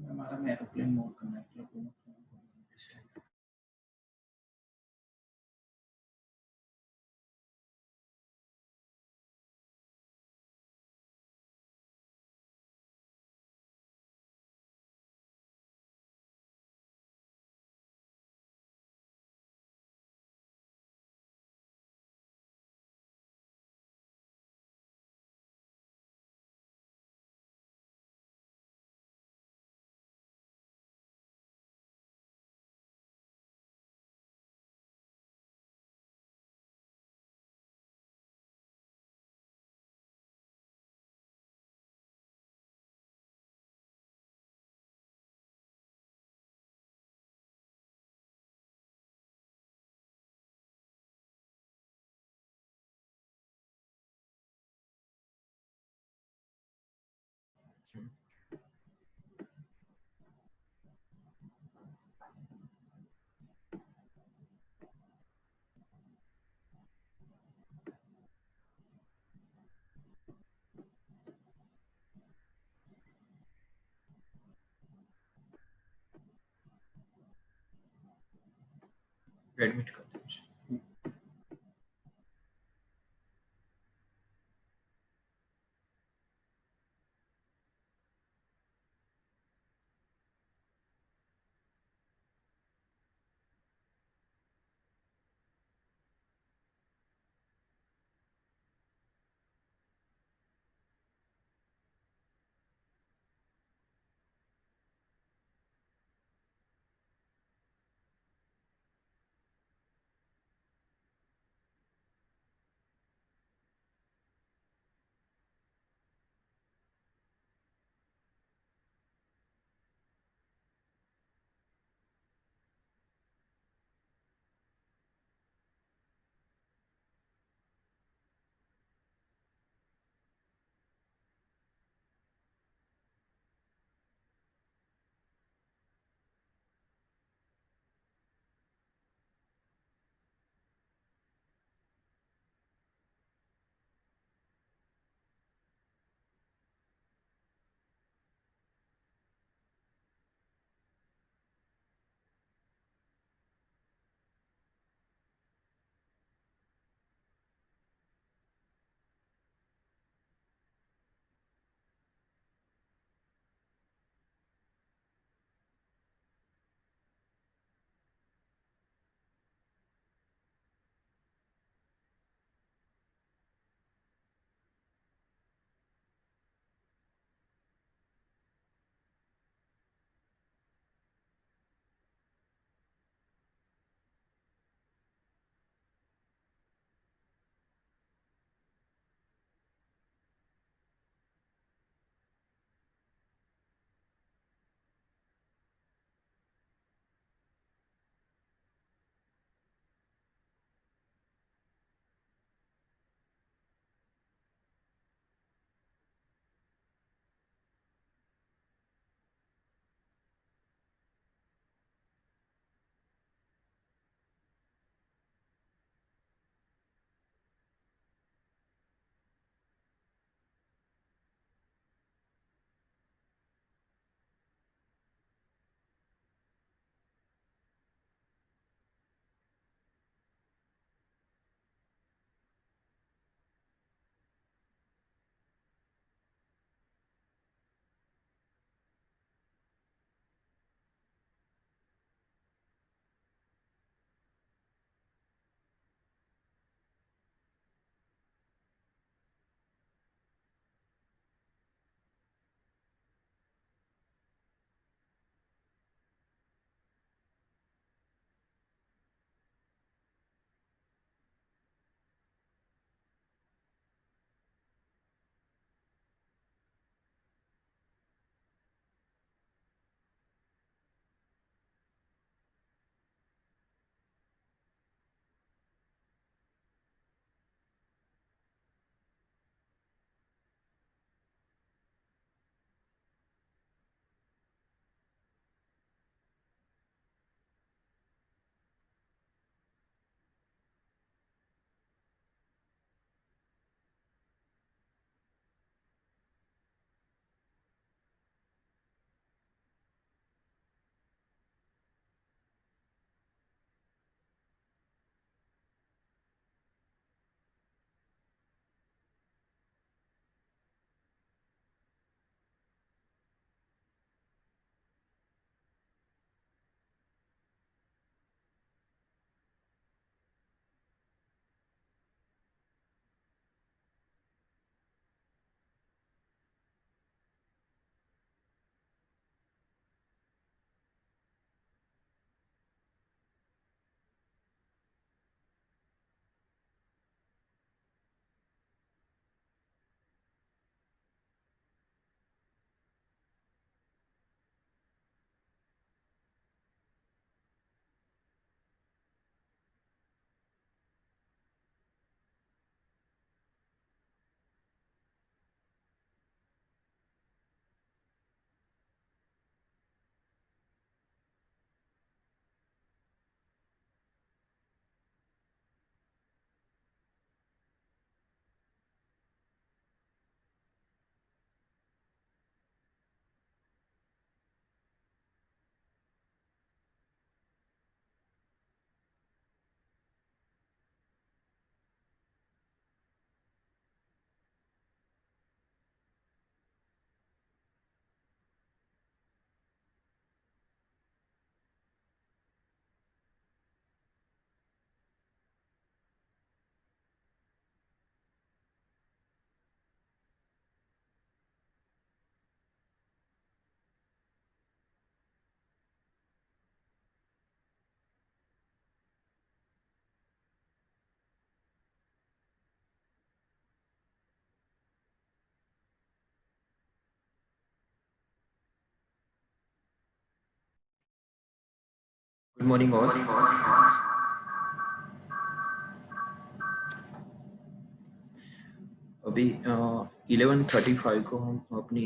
हमारा में aeroplane mode करना है चलो फोन को एडमिट कर दो। Good morning all. अभी 11:35 को हम अपनी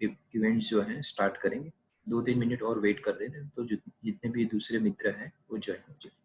इवेंट्स जो हैं स्टार्ट करेंगे। 2-3 मिनट और वेट कर देते हैं तो जितने भी दूसरे मित्र हैं वो ज्वाइन हो जाए।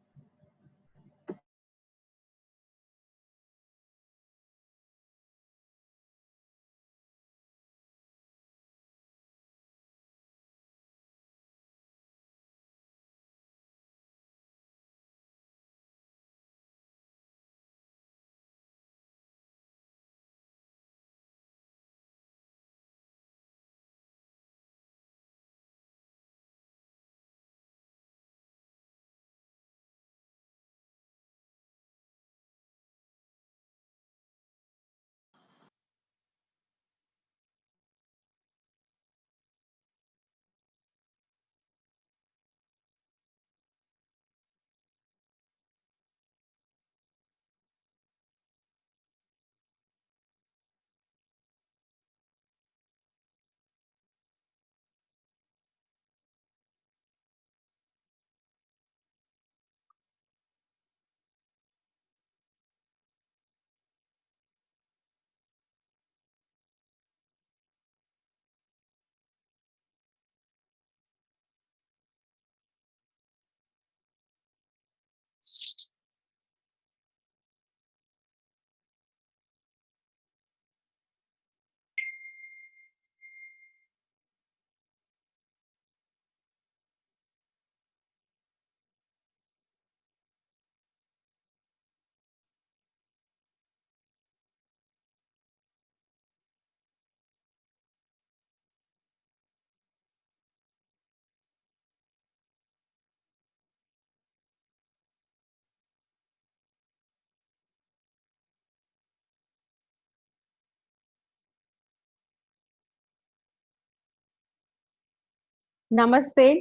नमस्ते।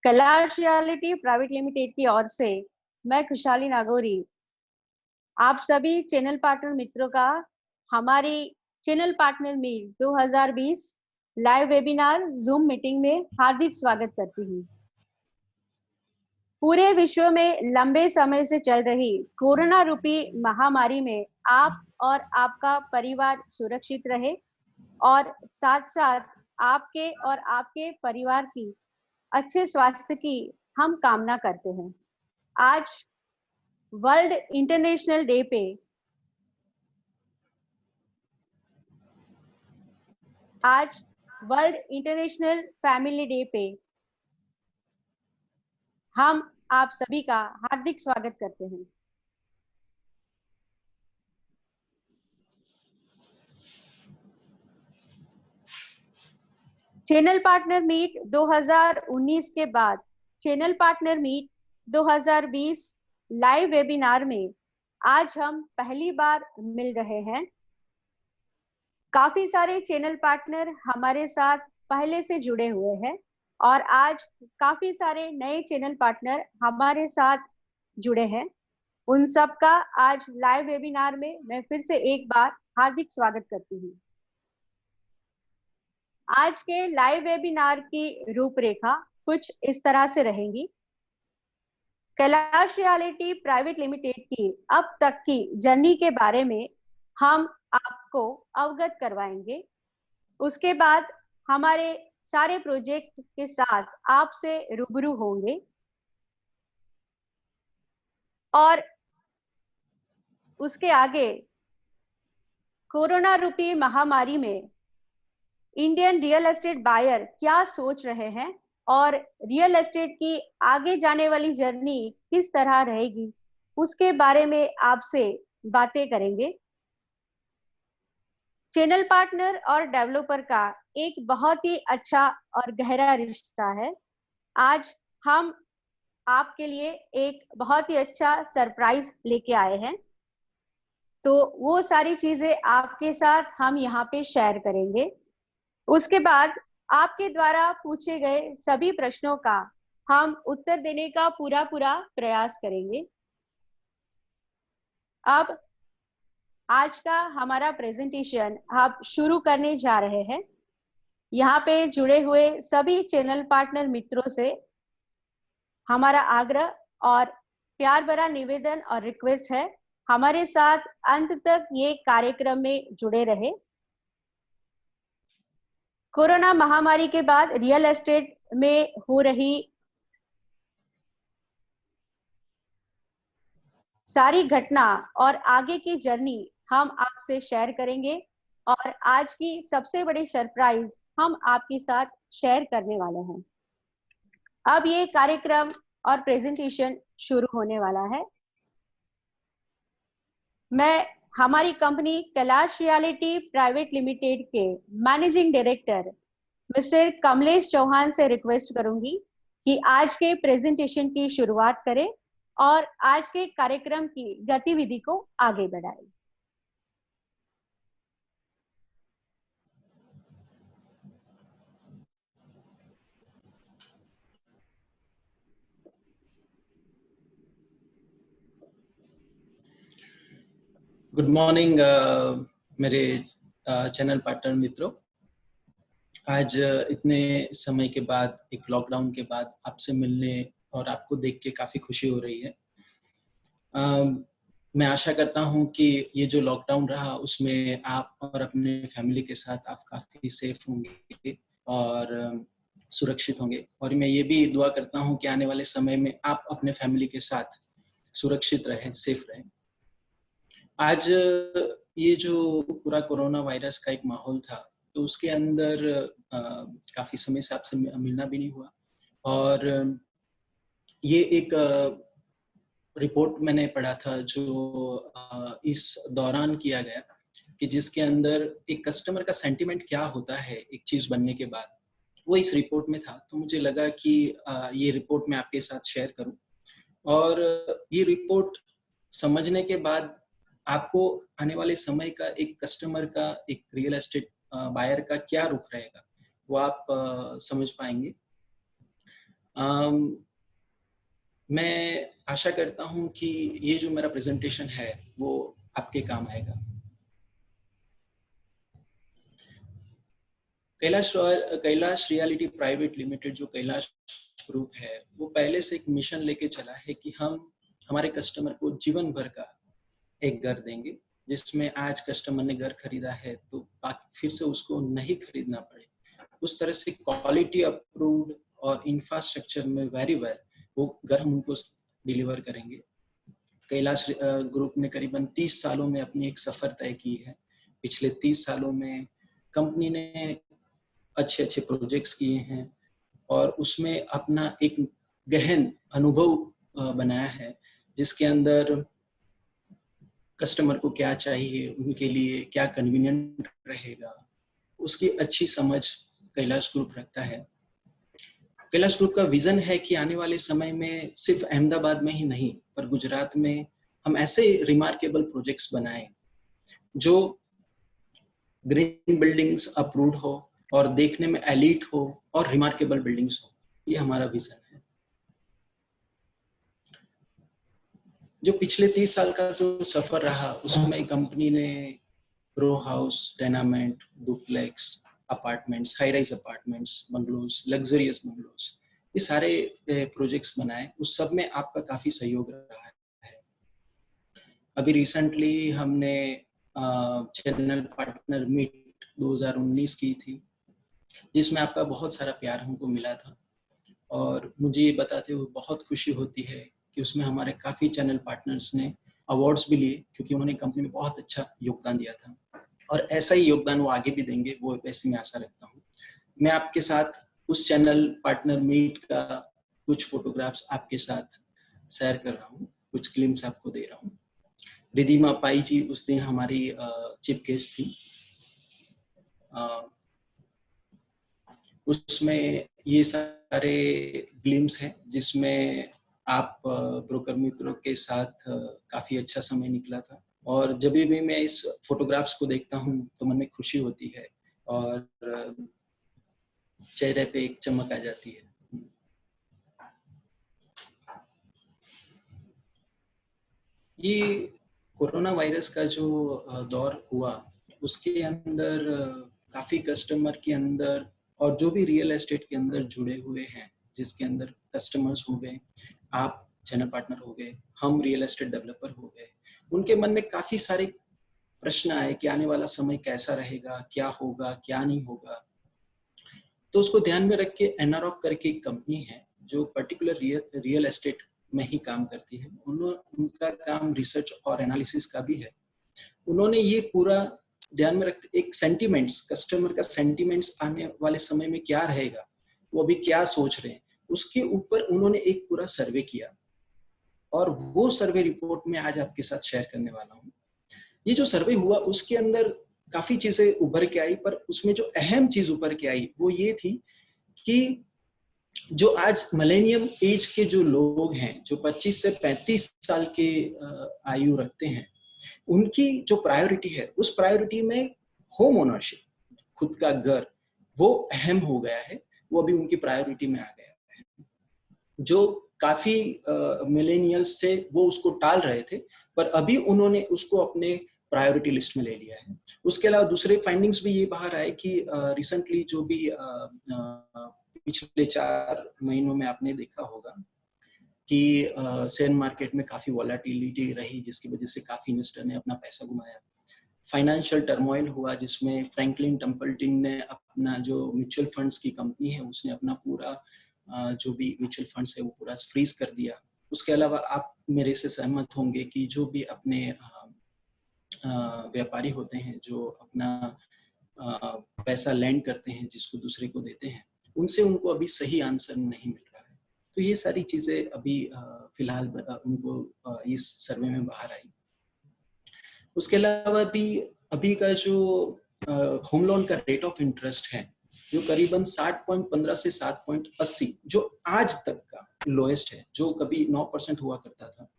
कैलाश रियलिटी प्राइवेट लिमिटेड की ओर से मैं खुशहाली नागौरी आप सभी चैनल पार्टनर मित्रों का हमारी channel partner meet 2020 live webinar zoom meeting में हार्दिक स्वागत करती हूँ। पूरे विश्व में लंबे समय से चल रही कोरोना रूपी महामारी में आप और आपका परिवार सुरक्षित रहे और साथ साथ आपके और आपके परिवार की अच्छे स्वास्थ्य की हम कामना करते हैं। आज वर्ल्ड इंटरनेशनल डे पे आज वर्ल्ड इंटरनेशनल फैमिली डे पे हम आप सभी का हार्दिक स्वागत करते हैं। चैनल पार्टनर मीट 2019 के बाद channel partner meet 2020 live webinar में आज हम पहली बार मिल रहे हैं। काफी सारे चैनल पार्टनर हमारे साथ पहले से जुड़े हुए हैं और आज काफी सारे नए चैनल पार्टनर हमारे साथ जुड़े हैं। उन सब का आज लाइव वेबिनार में मैं फिर से एक बार हार्दिक स्वागत करती हूँ। आज के लाइव वेबिनार की रूपरेखा कुछ इस तरह से रहेगी। कैलाश रियलिटी प्राइवेट लिमिटेड की अब तक की जर्नी के बारे में हम आपको अवगत करवाएंगे। उसके बाद हमारे सारे प्रोजेक्ट के साथ आपसे रूबरू होंगे और उसके आगे कोरोना रूपी महामारी में इंडियन रियल एस्टेट बायर क्या सोच रहे हैं और रियल एस्टेट की आगे जाने वाली जर्नी किस तरह रहेगी, उसके बारे में आपसे बातें करेंगे। चैनल पार्टनर और डेवलपर का एक बहुत ही अच्छा और गहरा रिश्ता है। आज हम आपके लिए एक बहुत ही अच्छा सरप्राइज लेके आए हैं, तो वो सारी चीजें आपके साथ हम यहाँ पे शेयर करेंगे। उसके बाद आपके द्वारा पूछे गए सभी प्रश्नों का हम उत्तर देने का पूरा प्रयास करेंगे। अब आज का हमारा प्रेजेंटेशन आप शुरू करने जा रहे हैं। यहाँ पे जुड़े हुए सभी चैनल पार्टनर मित्रों से हमारा आग्रह और प्यार भरा निवेदन और रिक्वेस्ट है, हमारे साथ अंत तक ये कार्यक्रम में जुड़े रहे। कोरोना महामारी के बाद रियल एस्टेट में हो रही सारी घटना और आगे की जर्नी हम आपसे शेयर करेंगे, और आज की सबसे बड़ी सरप्राइज हम आपके साथ शेयर करने वाले हैं। अब ये कार्यक्रम और प्रेजेंटेशन शुरू होने वाला है। मैं हमारी company Kailash reality private limited के managing director mister Kamlesh Chauhan से रिक्वेस्ट करूंगी कि आज के प्रेजेंटेशन की शुरुआत करें और आज के कार्यक्रम की गतिविधि को आगे बढ़ाएं। गुड मॉर्निंग मेरे चैनल पार्टनर मित्रों। आज इतने समय के बाद, एक लॉकडाउन के बाद आपसे मिलने और आपको देख के काफ़ी खुशी हो रही है। मैं आशा करता हूं कि ये जो लॉकडाउन रहा उसमें आप और अपने फैमिली के साथ आप काफ़ी सेफ होंगे और सुरक्षित होंगे, और मैं ये भी दुआ करता हूं कि आने वाले समय में आप अपने फैमिली के साथ सुरक्षित रहें, सेफ रहें। आज ये जो पूरा कोरोना वायरस का एक माहौल था, तो उसके अंदर काफ़ी समय से आपसे मिलना भी नहीं हुआ, और ये एक रिपोर्ट मैंने पढ़ा था जो इस दौरान किया गया, कि जिसके अंदर एक कस्टमर का सेंटिमेंट क्या होता है एक चीज़ बनने के बाद, वो इस रिपोर्ट में था। तो मुझे लगा कि ये रिपोर्ट मैं आपके साथ शेयर करूं, और ये रिपोर्ट समझने के बाद आपको आने वाले समय का एक कस्टमर का, एक रियल एस्टेट बायर का क्या रुख रहेगा वो आप समझ पाएंगे। मैं आशा करता हूं कि ये जो मेरा प्रेजेंटेशन है वो आपके काम आएगा। कैलाश रियलिटी प्राइवेट लिमिटेड, जो कैलाश ग्रुप है, वो पहले से एक मिशन लेके चला है कि हम हमारे कस्टमर को जीवन भर का एक घर देंगे, जिसमें आज कस्टमर ने घर खरीदा है तो फिर से उसको नहीं खरीदना पड़े। उस तरह से क्वालिटी अप्रूव्ड और इंफ्रास्ट्रक्चर में वेरी वेल वो घर हम उनको डिलीवर करेंगे। कैलाश ग्रुप ने करीबन 30 सालों में अपनी एक सफ़र तय की है। पिछले 30 सालों में कंपनी ने अच्छे अच्छे प्रोजेक्ट्स किए हैं और उसमें अपना एक गहन अनुभव बनाया है, जिसके अंदर कस्टमर को क्या चाहिए, उनके लिए क्या कन्वीनियंट रहेगा, उसकी अच्छी समझ कैलाश ग्रुप रखता है। कैलाश ग्रुप का विजन है कि आने वाले समय में सिर्फ अहमदाबाद में ही नहीं, पर गुजरात में हम ऐसे रिमार्केबल प्रोजेक्ट्स बनाएं जो ग्रीन बिल्डिंग्स अप्रूव्ड हो और देखने में एलीट हो और रिमार्केबल बिल्डिंग्स हो। ये हमारा विजन है। जो पिछले 30 साल का जो सफर रहा, उसमें कंपनी ने row house, tenement, duplex, apartments, high rise apartments, bungalows, luxurious bungalows, ये सारे प्रोजेक्ट्स बनाए। उस सब में आपका काफी सहयोग रहा है। अभी रिसेंटली हमने चैनल पार्टनर मीट 2019 की थी, जिसमें आपका बहुत सारा प्यार हमको मिला था, और मुझे ये बताते हुए बहुत खुशी होती है कि उसमें हमारे काफ़ी चैनल पार्टनर्स ने अवार्ड्स भी लिए, क्योंकि उन्होंने कंपनी में बहुत अच्छा योगदान दिया था, और ऐसा ही योगदान वो आगे भी देंगे, वो वैसे मैं आशा रखता हूँ। मैं आपके साथ उस चैनल पार्टनर मीट का कुछ फोटोग्राफ्स आपके साथ शेयर कर रहा हूँ, कुछ क्लिप्स आपको दे रहा हूँ। रिधिमा पाई जी उस दिन हमारी चीफ गेस्ट थी। उसमें ये सारे ग्लिम्स हैं जिसमें आप ब्रोकर मित्रों के साथ काफ़ी अच्छा समय निकला था, और जब भी मैं इस फोटोग्राफ्स को देखता हूँ तो मन में खुशी होती है और चेहरे पे एक चमक आ जाती है। ये कोरोना वायरस का जो दौर हुआ, उसके अंदर काफ़ी कस्टमर के अंदर और जो भी रियल एस्टेट के अंदर जुड़े हुए हैं, जिसके अंदर कस्टमर्स हो गए, आप चैनल पार्टनर हो गए, हम रियल एस्टेट डेवलपर हो गए, उनके मन में काफी सारे प्रश्न आए कि आने वाला समय कैसा रहेगा, क्या होगा, क्या नहीं होगा। तो उसको ध्यान में रख के एनारॉक करके एक कंपनी है जो पर्टिकुलर रियल एस्टेट में ही काम करती है। उनका काम रिसर्च और एनालिसिस का भी है। उन्होंने ये पूरा ध्यान में रखते एक सेंटिमेंट्स, कस्टमर का सेंटिमेंट्स आने वाले समय में क्या रहेगा, वो अभी क्या सोच रहे हैं, उसके ऊपर उन्होंने एक पूरा सर्वे किया और वो सर्वे रिपोर्ट में आज आपके साथ शेयर करने वाला हूँ। ये जो सर्वे हुआ उसके अंदर काफी चीजें उभर के आई, पर उसमें जो अहम चीज उभर के आई वो ये थी कि जो आज मिलेनियम एज के जो लोग हैं, जो 25 से 35 साल के आयु रखते हैं, उनकी जो प्रायोरिटी है, उस प्रायोरिटी में होम ओनरशिप, खुद का घर, वो अहम हो गया है। वो अभी उनकी प्रायोरिटी में आ गया है। जो काफी मिलेनियल्स से वो उसको टाल रहे थे, पर अभी उन्होंने उसको अपने प्रायोरिटी लिस्ट में ले लिया है। उसके अलावा दूसरे फाइंडिंग्स भी ये बाहर आए कि रिसेंटली जो भी पिछले 4 महीनों में आपने देखा होगा कि शेयर मार्केट में काफी वॉलेटिलिटी रही, जिसकी वजह से काफी इन्वेस्टर ने अपना पैसा घुमाया। फाइनेंशियल टर्मोइल हुआ जिसमें फ्रैंकलिन टेम्पल्टन ने अपना जो म्यूचुअल फंड्स की कंपनी है, उसने अपना पूरा जो भी म्यूचुअल फंड्स है वो पूरा फ्रीज कर दिया। उसके अलावा आप मेरे से सहमत होंगे कि जो भी अपने व्यापारी होते हैं, जो अपना पैसा लैंड करते हैं, जिसको दूसरे को देते हैं, उनसे उनको अभी सही आंसर नहीं मिल रहा है। तो ये सारी चीजें अभी फिलहाल उनको इस सर्वे में बाहर आई। उसके अलावा भी अभी का जो होम लोन का रेट ऑफ इंटरेस्ट है, जो करीबन 7.15 से 7.80, जो आज तक का लोएस्ट है, जो कभी 9% हुआ करता था,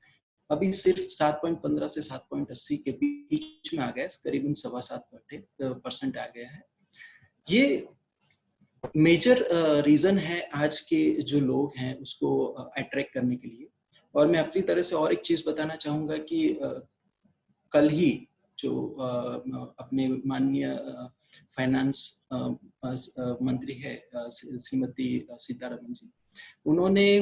अभी सिर्फ 7.15 से 7.80 के बीच में आ गया है, करीबन 7.25% आ गया है। ये मेजर रीजन है आज के जो लोग हैं उसको अट्रैक्ट करने के लिए। और मैं अपनी तरह से और एक चीज बताना चाहूंगा कि कल ही जो अपने माननीय फाइनेंस मंत्री है श्रीमती सीतारमन जी, उन्होंने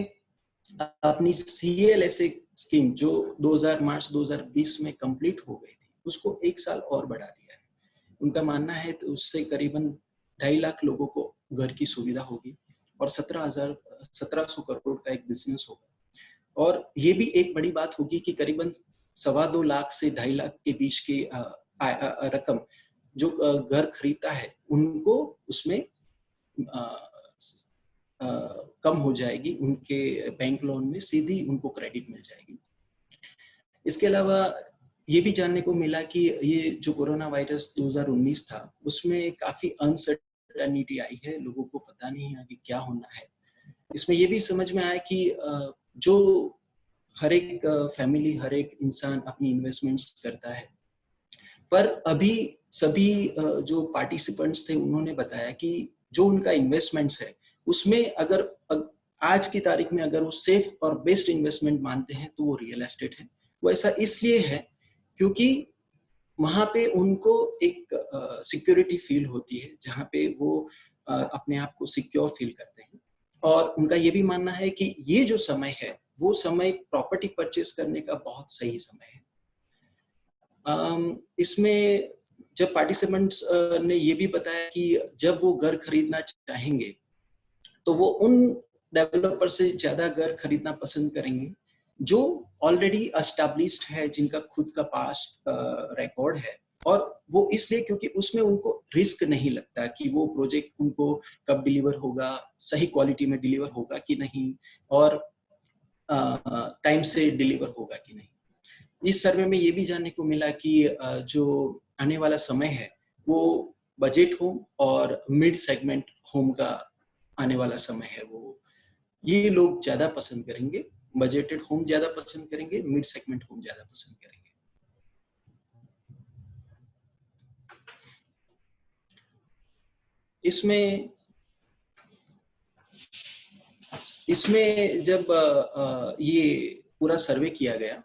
अपनी CLSA स्कीम जो मार्च 2020 में कंप्लीट हो गई थी, उसको 1 साल और बढ़ा दिया है। उनका मानना है तो उससे करीबन 2.5 लाख लोगों को घर की सुविधा होगी और 1700 करोड़ का एक बिजनेस होगा। और ये भी एक बड़ी बात होगी कि करीबन 2.25 लाख से 2.5 लाख के बीच की रकम जो घर खरीदता है, उनको उसमें कम हो जाएगी, उनके बैंक लोन में सीधी उनको क्रेडिट मिल जाएगी। इसके अलावा ये भी जानने को मिला कि ये जो कोरोना वायरस 2019 था, उसमें काफी अनसर्टेनिटी आई है, लोगों को पता नहीं है कि क्या होना है। इसमें ये भी समझ में आया कि जो हर एक फैमिली, हर एक इंसान अपनी इन्वेस्टमेंट्स करता है, पर अभी सभी जो पार्टिसिपेंट्स थे उन्होंने बताया कि जो उनका इन्वेस्टमेंट्स है उसमें अगर आज की तारीख में अगर वो सेफ और बेस्ट इन्वेस्टमेंट मानते हैं तो वो रियल एस्टेट है। वो ऐसा इसलिए है क्योंकि वहां पे उनको एक सिक्योरिटी फील होती है, जहाँ पे वो अपने आप को सिक्योर फील करते हैं। और उनका ये भी मानना है कि ये जो समय है वो समय प्रॉपर्टी परचेस करने का बहुत सही समय है। इसमें जब पार्टिसिपेंट्स ने ये भी बताया कि जब वो घर खरीदना चाहेंगे तो वो उन डेवलपर से ज्यादा घर खरीदना पसंद करेंगे जो ऑलरेडी एस्टैब्लिश्ड है, जिनका खुद का पास्ट रिकॉर्ड है। और वो इसलिए क्योंकि उसमें उनको रिस्क नहीं लगता कि वो प्रोजेक्ट उनको कब डिलीवर होगा, सही क्वालिटी में डिलीवर होगा कि नहीं, और टाइम से डिलीवर होगा कि नहीं। इस सर्वे में ये भी जानने को मिला कि जो आने वाला समय है वो बजट होम और मिड सेगमेंट होम का आने वाला समय है। वो ये लोग ज्यादा पसंद करेंगे, बजटेड होम ज्यादा पसंद करेंगे, मिड सेगमेंट होम ज्यादा पसंद करेंगे। इसमें जब ये पूरा सर्वे किया गया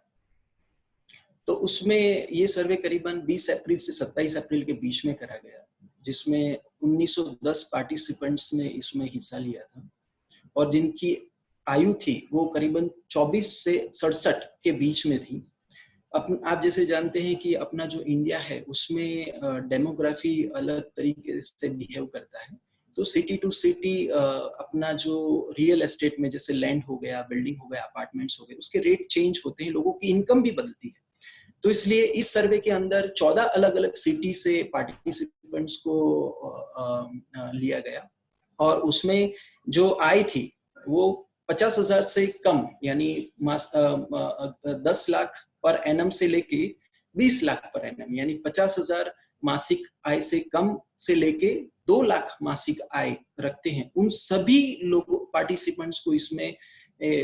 तो उसमें ये सर्वे करीबन 20 अप्रैल से 27 अप्रैल के बीच में करा गया, जिसमें 1910 पार्टिसिपेंट्स ने इसमें हिस्सा लिया था और जिनकी आयु थी वो करीबन 24 से 67 के बीच में थी। आप जैसे जानते हैं कि अपना जो इंडिया है उसमें डेमोग्राफी अलग तरीके से बिहेव करता है। तो सिटी टू सिटी अपना जो रियल एस्टेट में जैसे लैंड हो गया, बिल्डिंग हो गया, अपार्टमेंट्स हो गए, उसके रेट चेंज होते हैं, लोगों की इनकम भी बदलती है। तो इसलिए इस सर्वे के अंदर 14 अलग अलग सिटी से पार्टिसिपेंट्स को लिया गया और उसमें जो आय थी वो 50,000 से कम यानी 10 लाख पर एनम से लेके 20 लाख पर एनम यानी 50,000 मासिक आय से कम से लेके 2 लाख मासिक आय रखते हैं, उन सभी लोगों पार्टिसिपेंट्स को इसमें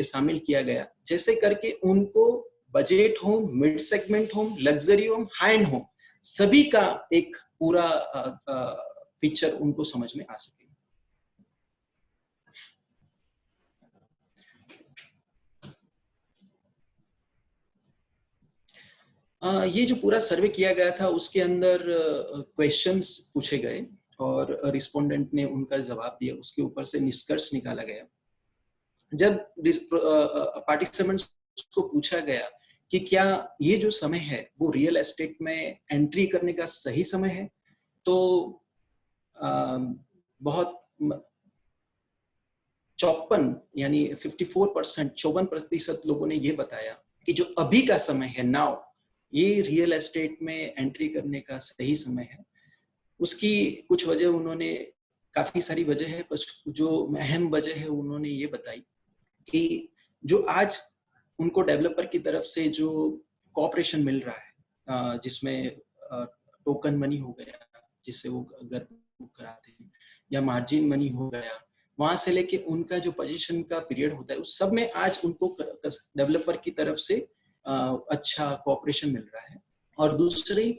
शामिल किया गया। जैसे करके उनको budget home, mid segment home, luxury home, high and home सभी का एक पूरा पिक्चर उनको समझ में आ सके। ये जो पूरा सर्वे किया गया था उसके अंदर क्वेश्चंस पूछे गए और रिस्पोंडेंट ने उनका जवाब दिया, उसके ऊपर से निष्कर्ष निकाला गया। जब पार्टिसिपेंट्स को पूछा गया कि क्या ये जो समय है वो रियल एस्टेट में एंट्री करने का सही समय है, तो बहुत 54 यानी 54% लोगों ने ये बताया कि जो अभी का समय है नाउ, ये रियल एस्टेट में एंट्री करने का सही समय है। उसकी कुछ वजह उन्होंने, काफी सारी वजह है, बस जो अहम वजह है उन्होंने ये बताई कि जो आज उनको डेवलपर की तरफ से जो कोऑपरेशन मिल रहा है, जिसमें टोकन मनी हो गया जिससे वो घर बुक कराते हैं, या मार्जिन मनी हो गया, वहां से लेके उनका जो पोजीशन का पीरियड होता है उस सब में आज उनको डेवलपर की तरफ से अच्छा कोऑपरेशन मिल रहा है। और दूसरी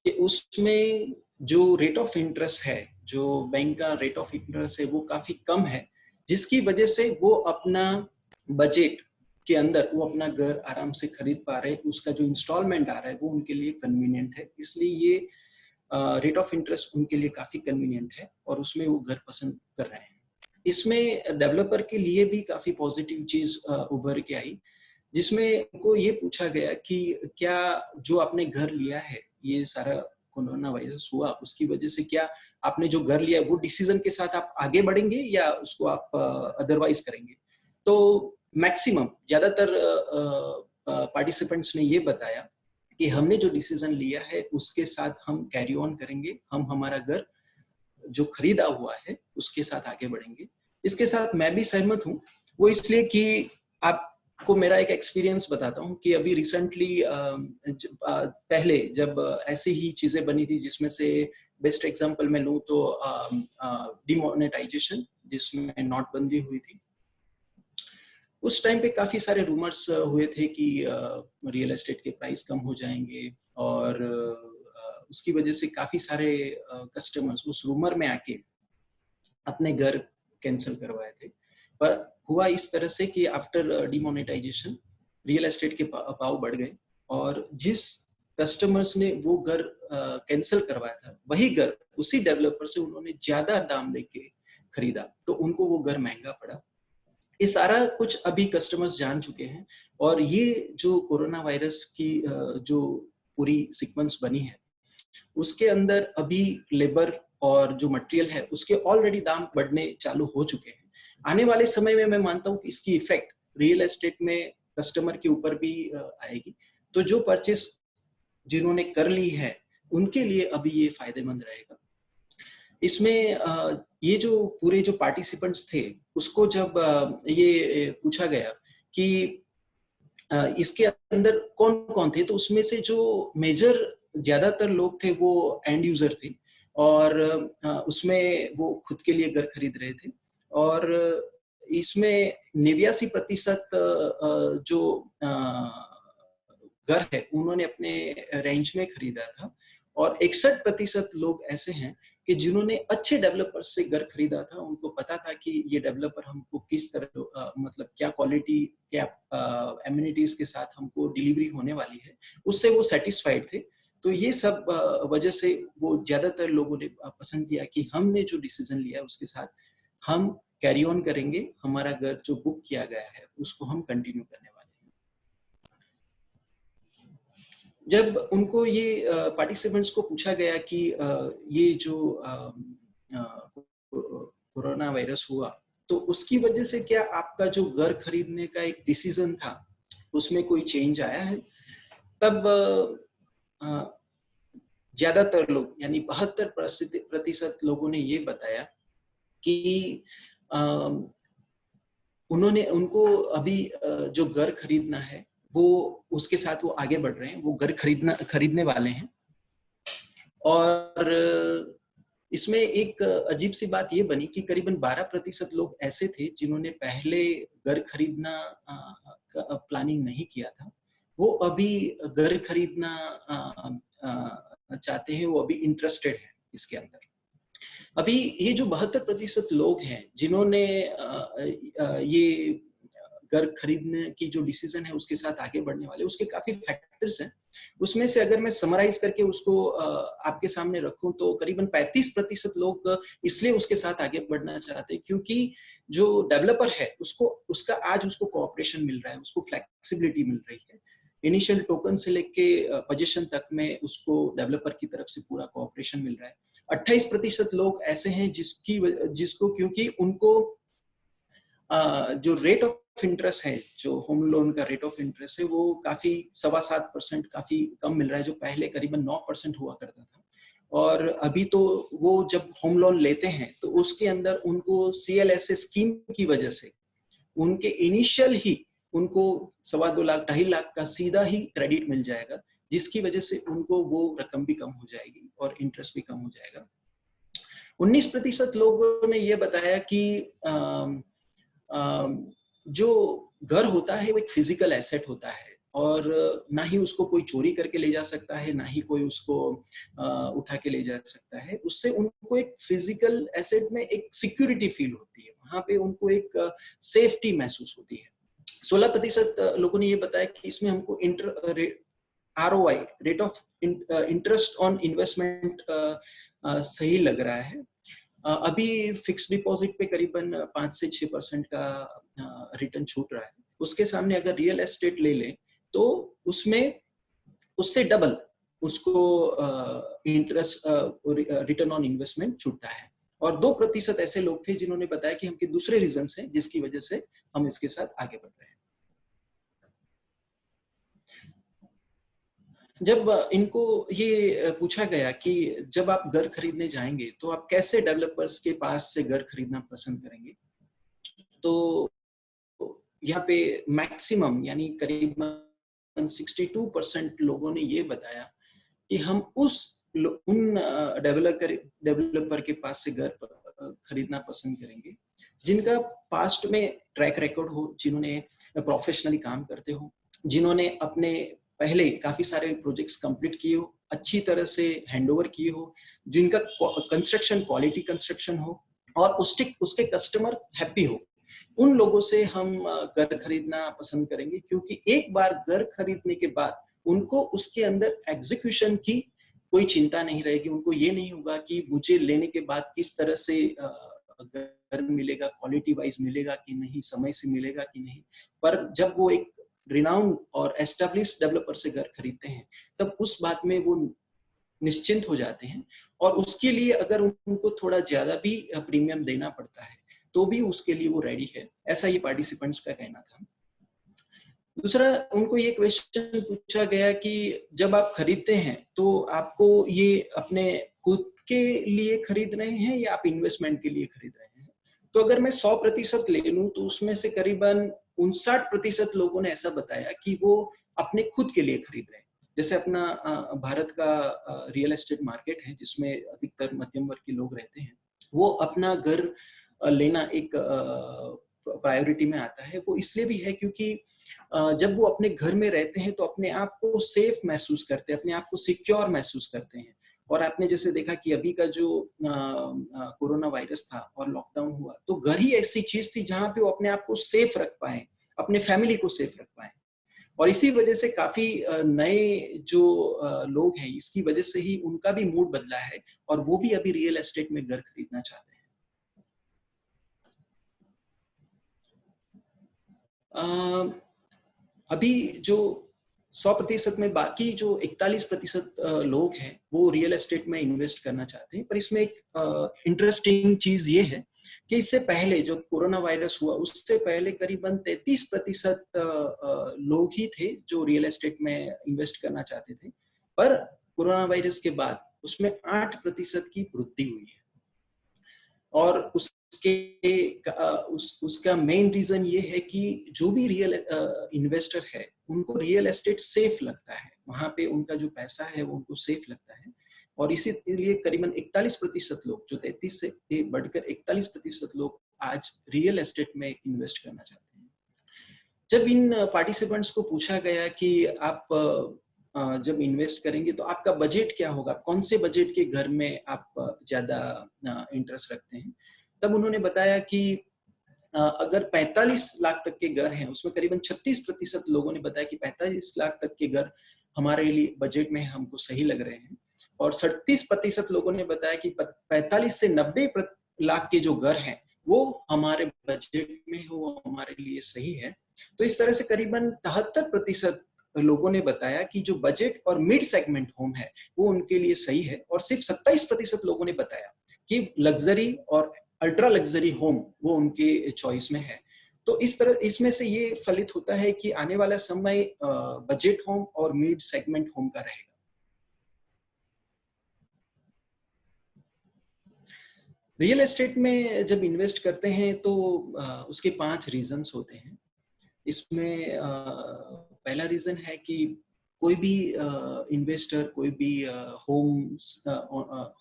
कि उसमें जो रेट ऑफ इंटरेस्ट है, जो बैंक का रेट ऑफ इंटरेस्ट है वो काफी कम है, जिसकी वजह से वो अपना बजट के अंदर वो अपना घर आराम से खरीद पा रहे हैं। उसका जो इंस्टॉलमेंट आ रहा है वो उनके लिए कन्वीनियंट है, इसलिए ये रेट ऑफ इंटरेस्ट उनके लिए काफी कन्वीनियंट है और उसमें वो घर पसंद कर रहे हैं। इसमें डेवलपर के लिए भी काफी पॉजिटिव चीज उभर के आई, जिसमें उनको ये पूछा गया कि क्या जो आपने घर लिया है, ये सारा कोरोना वायरस हुआ उसकी वजह से, क्या आपने जो घर लिया वो डिसीजन के साथ आप आगे बढ़ेंगे या उसको आप अदरवाइज करेंगे। तो मैक्सिमम ज्यादातर पार्टिसिपेंट्स ने ये बताया कि हमने जो डिसीजन लिया है उसके साथ हम कैरी ऑन करेंगे, हम हमारा घर जो खरीदा हुआ है उसके साथ आगे बढ़ेंगे। इसके साथ मैं भी सहमत हूँ, वो इसलिए कि आपको मेरा एक एक्सपीरियंस बताता हूँ कि अभी रिसेंटली पहले जब ऐसी ही चीजें बनी थी, जिसमें से बेस्ट एग्जांपल मैं लूँ तो डिमोनेटाइजेशन, जिसमें नोटबंदी हुई थी, उस टाइम पे काफी सारे रूमर्स हुए थे कि रियल एस्टेट के प्राइस कम हो जाएंगे और उसकी वजह से काफी सारे कस्टमर्स उस रूमर में आके अपने घर कैंसिल करवाए थे। पर हुआ इस तरह से कि आफ्टर डिमोनेटाइजेशन रियल एस्टेट के भाव बढ़ गए और जिस कस्टमर्स ने वो घर कैंसिल करवाया था वही घर उसी डेवलपर से उन्होंने ज्यादा दाम देके खरीदा, तो उनको वो घर महंगा पड़ा। ये सारा कुछ अभी कस्टमर्स जान चुके हैं और ये जो कोरोना वायरस की जो पूरी सीक्वेंस बनी है उसके अंदर अभी लेबर और जो मटेरियल है उसके ऑलरेडी दाम बढ़ने चालू हो चुके हैं। आने वाले समय में मैं मानता हूँ कि इसकी इफेक्ट रियल एस्टेट में कस्टमर के ऊपर भी आएगी। तो जो परचेस जिन्होंने कर ली है उनके लिए अभी ये फायदेमंद रहेगा। इसमें ये जो पूरे जो पार्टिसिपेंट्स थे उसको जब ये पूछा गया कि इसके अंदर कौन कौन थे, तो उसमें से जो मेजर ज्यादातर लोग थे वो एंड यूजर थे और उसमें वो खुद के लिए घर खरीद रहे थे और इसमें 89% जो घर है उन्होंने अपने रेंज में खरीदा था और 61% लोग ऐसे हैं कि जिन्होंने अच्छे डेवलपर से घर खरीदा था। उनको पता था कि ये डेवलपर हमको किस तरह मतलब क्या क्वालिटी, क्या एमिनिटीज के साथ हमको डिलीवरी होने वाली है, उससे वो सेटिस्फाइड थे। तो ये सब वजह से वो ज्यादातर लोगों ने पसंद किया कि हमने जो डिसीजन लिया उसके साथ हम कैरी ऑन करेंगे, हमारा घर जो बुक किया गया है उसको हम कंटिन्यू करने वाले हैं। जब उनको ये पार्टिसिपेंट्स को पूछा गया कि ये जो कोरोना वायरस हुआ तो उसकी वजह से क्या आपका जो घर खरीदने का एक डिसीजन था उसमें कोई चेंज आया है, तब ज्यादातर लोग यानी 72% लोगों ने ये बताया कि उनको अभी जो घर खरीदना है वो उसके साथ वो आगे बढ़ रहे हैं, वो घर खरीदने वाले हैं। और इसमें एक अजीब सी बात ये बनी कि करीबन 12% लोग ऐसे थे जिन्होंने पहले घर खरीदना प्लानिंग नहीं किया था, वो अभी घर खरीदना चाहते हैं, वो अभी इंटरेस्टेड है इसके अंदर। अभी ये जो 72% लोग हैं जिन्होंने ये घर खरीदने की जो डिसीजन है उसके साथ आगे बढ़ने वाले, उसके काफी फैक्टर्स हैं। उसमें से अगर मैं समराइज करके उसको आपके सामने रखूं तो करीबन 35% लोग इसलिए उसके साथ आगे बढ़ना चाहते हैं क्योंकि जो डेवलपर है उसको कोऑपरेशन मिल रहा है, उसको फ्लेक्सिबिलिटी मिल रही है। इनिशियल टोकन से लेके पोजीशन तक में उसको डेवलपर की तरफ से पूरा कोऑपरेशन मिल रहा है। 28% लोग ऐसे हैं जिसको क्योंकि उनको जो रेट ऑफ इंटरेस्ट है, जो होम लोन का रेट ऑफ इंटरेस्ट है, वो काफी 7.25% काफी कम मिल रहा है, जो पहले करीबन 9% हुआ करता था। और अभी तो वो जब होम लोन लेते हैं तो उसके अंदर उनको CLSA स्कीम की वजह से उनके इनिशियल ही उनको 2.25 लाख 2.5 लाख का सीधा ही क्रेडिट मिल जाएगा, जिसकी वजह से उनको वो रकम भी कम हो जाएगी और इंटरेस्ट भी कम हो जाएगा। 19% लोगों ने ये बताया कि जो घर होता है वो एक फिजिकल एसेट होता है और ना ही उसको कोई चोरी करके ले जा सकता है, ना ही कोई उसको उठा के ले जा सकता है। उससे उनको एक फिजिकल एसेट में एक सिक्योरिटी फील होती है, वहां पे उनको एक सेफ्टी महसूस होती है। 16% लोगों ने ये बताया कि इसमें हमको ROI rate of interest on investment सही लग रहा है। अभी फिक्स डिपॉजिट पे करीबन 5 से 6% का रिटर्न छूट रहा है। उसके सामने अगर रियल एस्टेट ले लें तो उसमें उससे डबल उसको इंटरेस्ट रिटर्न ऑन इन्वेस्टमेंट छूटता है। और 2% ऐसे लोग थे जिन्होंने बताया कि हमके दूसरे रीजंस हैं जिसकी वजह से हम इसके साथ आगे बढ़ रहे हैं। जब इनको ये पूछा गया कि जब आप घर खरीदने जाएंगे तो आप कैसे डेवलपर्स के पास से घर खरीदना पसंद करेंगे, तो यहाँ पे मैक्सिमम यानी करीबन 62% लोगों ने ये बताया कि हम उन डेवलपर के पास से घर खरीदना पसंद करेंगे जिनका पास्ट में ट्रैक रिकॉर्ड हो, जिन्होंने प्रोफेशनली काम करते हो, जिन्होंने अपने पहले काफी सारे प्रोजेक्ट्स कंप्लीट किए हो, अच्छी तरह से हैंडओवर किए हो, जिनका कंस्ट्रक्शन क्वालिटी कंस्ट्रक्शन हो और उसके कस्टमर हैप्पी हो। उन लोगों से हम घर खरीदना पसंद करेंगे क्योंकि एक बार घर खरीदने के बाद उनको उसके अंदर एग्जीक्यूशन की कोई चिंता नहीं रहेगी। उनको ये नहीं होगा कि मुझे लेने के बाद किस तरह से घर मिलेगा, क्वालिटी वाइज मिलेगा कि नहीं, समय से मिलेगा कि नहीं। पर जब वो एक रिनाउंड और एस्टेब्लिश्ड डेवलपर से घर खरीदते हैं तब उस बात में वो निश्चिंत हो जाते हैं और उसके लिए अगर उनको थोड़ा ज्यादा भी प्रीमियम देना पड़ता है तो भी उसके लिए वो रेडी है, ऐसा ये पार्टिसिपेंट्स का कहना था। दूसरा, उनको ये क्वेश्चन पूछा गया कि जब आप खरीदते हैं तो आपको ये अपने खुद के लिए खरीद रहे हैं या आप इन्वेस्टमेंट के लिए खरीद रहे हैं। तो अगर मैं 100% ले लूं तो उसमें से करीबन 59% लोगों ने ऐसा बताया कि वो अपने खुद के लिए खरीद रहे हैं। जैसे अपना भारत का रियल एस्टेट मार्केट है जिसमें अधिकतर मध्यम वर्ग के लोग रहते हैं, वो अपना घर लेना एक प्रायोरिटी में आता है। वो इसलिए भी है क्योंकि जब वो अपने घर में रहते हैं तो अपने आप को सेफ महसूस करते हैं, अपने आप को सिक्योर महसूस करते हैं। और आपने जैसे देखा कि अभी का जो कोरोना वायरस था और लॉकडाउन हुआ तो घर ही ऐसी चीज थी जहां पे वो अपने आप को सेफ रख पाए, अपने फैमिली को सेफ रख पाए। और इसी वजह से काफी नए जो लोग हैं, इसकी वजह से ही उनका भी मूड बदला है और वो भी अभी रियल एस्टेट में घर खरीदना चाहते हैं। अभी जो 100% में बाकी जो 41% लोग हैं वो रियल एस्टेट में इन्वेस्ट करना चाहते हैं। पर इसमें एक इंटरेस्टिंग चीज ये है कि इससे पहले जो कोरोना वायरस हुआ उससे पहले करीबन 33% लोग ही थे जो रियल एस्टेट में इन्वेस्ट करना चाहते थे, पर कोरोना वायरस के बाद उसमें 8% की वृद्धि हुई है। और उसका मेन रीजन ये है कि जो भी रियल इन्वेस्टर है उनको रियल एस्टेट सेफ लगता है, वहां पे उनका जो पैसा है वो उनको सेफ लगता है। और इसीलिए करीबन 41% लोग, जो 33 से बढ़कर 41% लोग आज रियल एस्टेट में इन्वेस्ट करना चाहते हैं। जब इन पार्टिसिपेंट्स को पूछा गया कि आप जब इन्वेस्ट करेंगे तो आपका बजट क्या होगा, कौन से बजट के घर में आप ज्यादा इंटरेस्ट रखते हैं, तब उन्होंने बताया कि अगर 45 लाख तक के घर हैं उसमें करीबन 36% लोगों ने बताया कि 45 लाख तक के घर हमारे लिए बजट में हमको सही लग रहे हैं। और 37% लोगों ने बताया कि 45 से 90 लाख के जो घर हैं वो हमारे बजट में, वो हमारे लिए सही है। तो इस तरह से करीबन 73% लोगों ने बताया कि जो बजट और मिड सेगमेंट होम है वो उनके लिए सही है। और सिर्फ 27% लोगों ने बताया कि लग्जरी और अल्ट्रा लग्जरी होम वो उनके चॉइस में है। तो इस तरह इसमें से ये फलित होता है कि आने वाला समय बजट होम और मिड सेगमेंट होम का रहेगा। रियल एस्टेट में जब इन्वेस्ट करते हैं तो उसके 5 रीजंस होते हैं। इसमें पहला रीजन है कि कोई भी इन्वेस्टर, कोई भी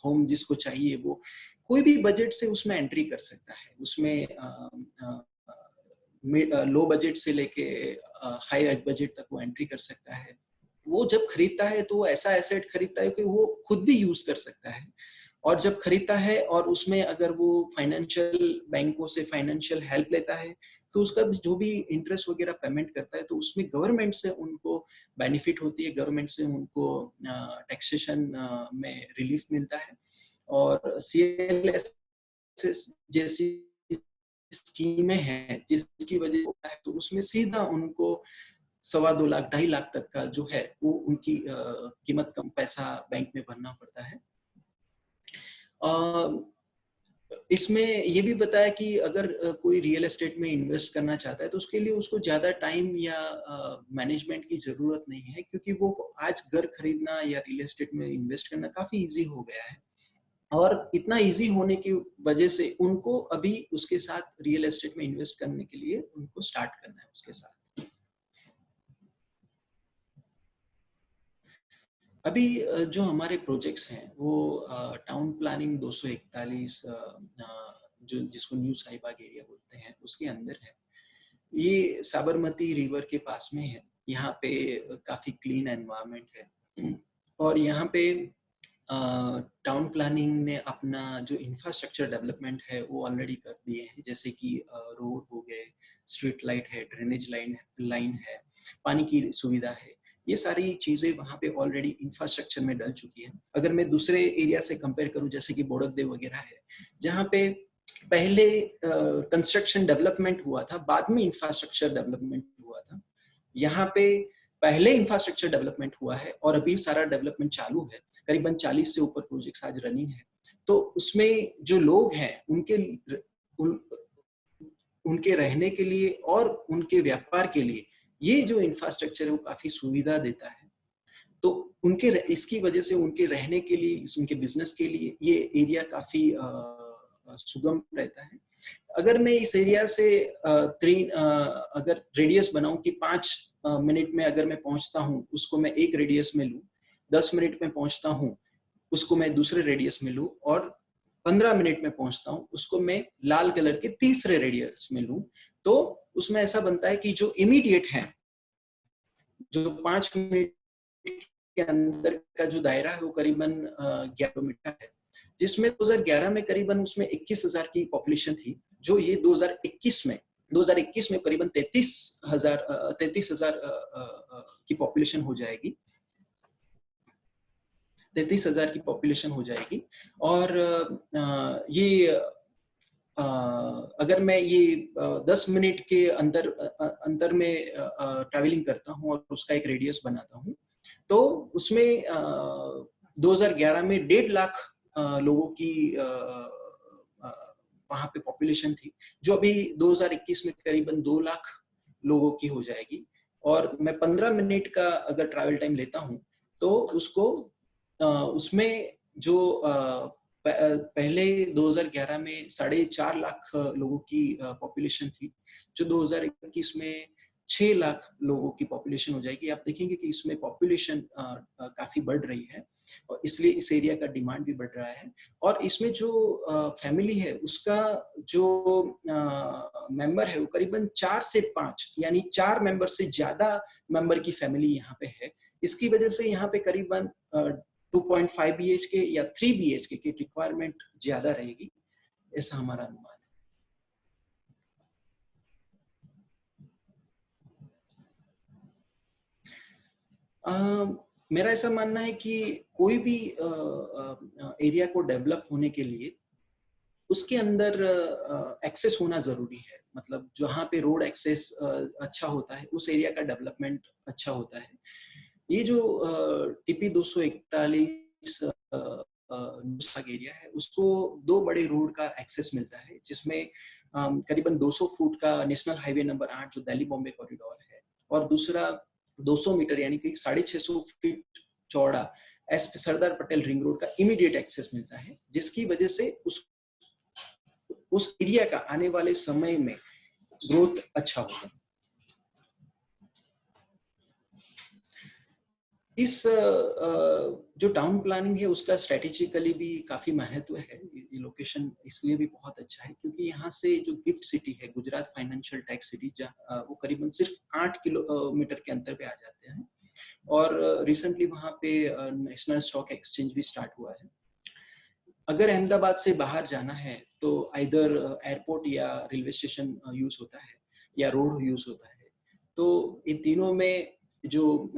होम जिसको चाहिए वो कोई भी बजट से उसमें एंट्री कर सकता है। उसमें लो बजट से लेके हाई बजट तक वो एंट्री कर सकता है। वो जब खरीदता है तो वो ऐसा एसेट खरीदता है कि वो खुद भी यूज कर सकता है। और जब खरीदता है और उसमें अगर वो फाइनेंशियल बैंकों से फाइनेंशियल हेल्प लेता है तो उसका जो भी इंटरेस्ट वगैरह पेमेंट करता है तो उसमें गवर्नमेंट से उनको बेनिफिट होती है, गवर्नमेंट से उनको टैक्सेशन में रिलीफ मिलता है। और CLS जैसी स्कीमें हैं जिसकी वजह से तो उसमें सीधा उनको 2.25 लाख 2.5 लाख तक का जो है वो उनकी कीमत कम पैसा बैंक में भरना पड़ता है। इसमें ये भी बताया कि अगर कोई रियल एस्टेट में इन्वेस्ट करना चाहता है तो उसके लिए उसको ज्यादा टाइम या मैनेजमेंट की जरूरत नहीं है, क्योंकि वो आज घर खरीदना या रियल एस्टेट में इन्वेस्ट करना काफी इजी हो गया है। और इतना इजी होने की वजह से उनको अभी उसके साथ रियल एस्टेट में इन्वेस्ट करने के लिए उनको स्टार्ट करना है उसके साथ। अभी जो हमारे प्रोजेक्ट्स हैं वो टाउन प्लानिंग 241 जो जिसको न्यू साहिबाग एरिया बोलते हैं उसके अंदर है। ये साबरमती रिवर के पास में है। यहाँ पे काफी क्लीन एनवायरनमेंट है और यहाँ पे टाउन प्लानिंग ने अपना जो इंफ्रास्ट्रक्चर डेवलपमेंट है वो ऑलरेडी कर दिए हैं, जैसे कि रोड हो गए, स्ट्रीट लाइट है, ड्रेनेज लाइन है, पानी की सुविधा है। ये सारी चीजें वहाँ पे ऑलरेडी इंफ्रास्ट्रक्चर में डल चुकी है। अगर मैं दूसरे एरिया से कंपेयर करूँ जैसे कि बोडकदेव वगैरह है, जहाँ पे पहले कंस्ट्रक्शन डेवलपमेंट हुआ था, बाद में इंफ्रास्ट्रक्चर डेवलपमेंट हुआ था, यहाँ पे पहले इंफ्रास्ट्रक्चर डेवलपमेंट हुआ है और अभी सारा डेवलपमेंट चालू है। करीबन 40 से ऊपर प्रोजेक्ट्स आज रनिंग है। तो उसमें जो लोग हैं उनके रहने के लिए और उनके व्यापार के लिए ये जो इंफ्रास्ट्रक्चर है वो काफी सुविधा देता है। तो उनके इसकी वजह से उनके रहने के लिए, उनके बिजनेस के लिए ये एरिया काफी सुगम रहता है। अगर मैं इस एरिया से अगर रेडियस बनाऊं कि 5 मिनट में अगर मैं पहुंचता हूं उसको मैं एक रेडियस में लूं, 10 मिनट में पहुंचता हूं उसको मैं दूसरे रेडियस में लूं और 15 मिनट में पहुंचता हूं उसको मैं लाल कलर के तीसरे रेडियस में लूं, तो उसमें ऐसा बनता है कि जो इमीडिएट है, जो 5 मिनट के अंदर का जो दायरा है वो करीबन 11 मीटर है, जिसमें 2011 में करीबन उसमें 21,000 की पॉपुलेशन थी, जो ये 2021 में करीबन 33,000 की पॉपुलेशन हो जाएगी। 33,000 की पॉपुलेशन हो जाएगी। और ये अगर मैं ये 10 मिनट के अंतर में ट्रैवलिंग करता हूँ और उसका एक रेडियस बनाता हूँ, तो उसमें 2011 में 1.5 लाख लोगों की वहाँ पे पॉपुलेशन थी, जो अभी 2021 में करीबन 2 लाख लोगों की हो जाएगी। और मैं 15 मिनट का अगर ट्रैवल टाइम लेता हूँ तो उसको उसमें जो पहले 2011 में 4.5 लाख लोगों की पॉपुलेशन थी, जो 2021 में 6 लाख लोगों की पॉपुलेशन हो जाएगी। आप देखेंगे कि इसमें पॉपुलेशन काफी बढ़ रही है और इसलिए इस एरिया का डिमांड भी बढ़ रहा है। और इसमें जो फैमिली है उसका जो मेंबर है वो करीबन 4 से 5 यानी 4 मेंबर से ज्यादा मेंबर की फैमिली यहाँ पे है। इसकी वजह से यहाँ पे करीबन 2.5 BHK या 3 BHK की रिक्वायरमेंट ज्यादा रहेगी, ऐसा हमारा अनुमान है। मेरा ऐसा मानना है कि कोई भी एरिया को डेवलप होने के लिए उसके अंदर एक्सेस होना जरूरी है। मतलब जहाँ पे रोड एक्सेस अच्छा होता है उस एरिया का डेवलपमेंट अच्छा होता है। ये जो टीपी 241 एरिया है उसको 2 बड़े रोड का एक्सेस मिलता है, जिसमें करीबन 200 फुट का नेशनल हाईवे नंबर 8 जो दिल्ली बॉम्बे कॉरिडोर है, और दूसरा 200 मीटर यानी कि 650 फीट चौड़ा SP Sardar Patel ring road का इमीडिएट एक्सेस मिलता है, जिसकी वजह से उस एरिया का आने वाले समय में ग्रोथ अच्छा होगा। इस जो टाउन प्लानिंग है उसका स्ट्रेटेजिकली भी काफी महत्व है। ये लोकेशन इसलिए भी बहुत अच्छा है क्योंकि यहाँ से जो गिफ्ट सिटी है, गुजरात फाइनेंशियल टैग सिटी, वो करीबन सिर्फ 8 किलोमीटर के अंतर पे आ जाते हैं। और रिसेंटली वहाँ पे नेशनल स्टॉक एक्सचेंज भी स्टार्ट हुआ है। अगर अहमदाबाद से बाहर जाना है तो आइदर एयरपोर्ट या रेलवे स्टेशन यूज होता है या रोड यूज होता है। तो इन तीनों में जो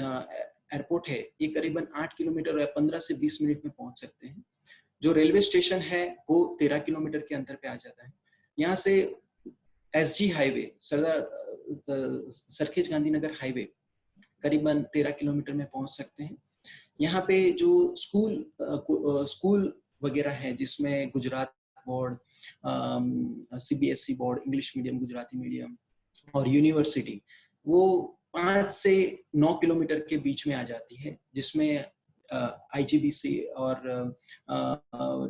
एयरपोर्ट है ये करीबन 8 किलोमीटर या 15 से 20 मिनट में पहुंच सकते हैं। जो रेलवे स्टेशन है वो 13 किलोमीटर के अंतर पे आ जाता है। यहाँ से SG highway, Sarkhej Gandhinagar highway करीबन 13 किलोमीटर में पहुंच सकते हैं। यहाँ पे जो स्कूल वगैरह है जिसमें Gujarat board, CBSE board, English medium, Gujarati medium और यूनिवर्सिटी, वो 5 से 9 किलोमीटर के बीच में आ जाती है, जिसमें IGBC और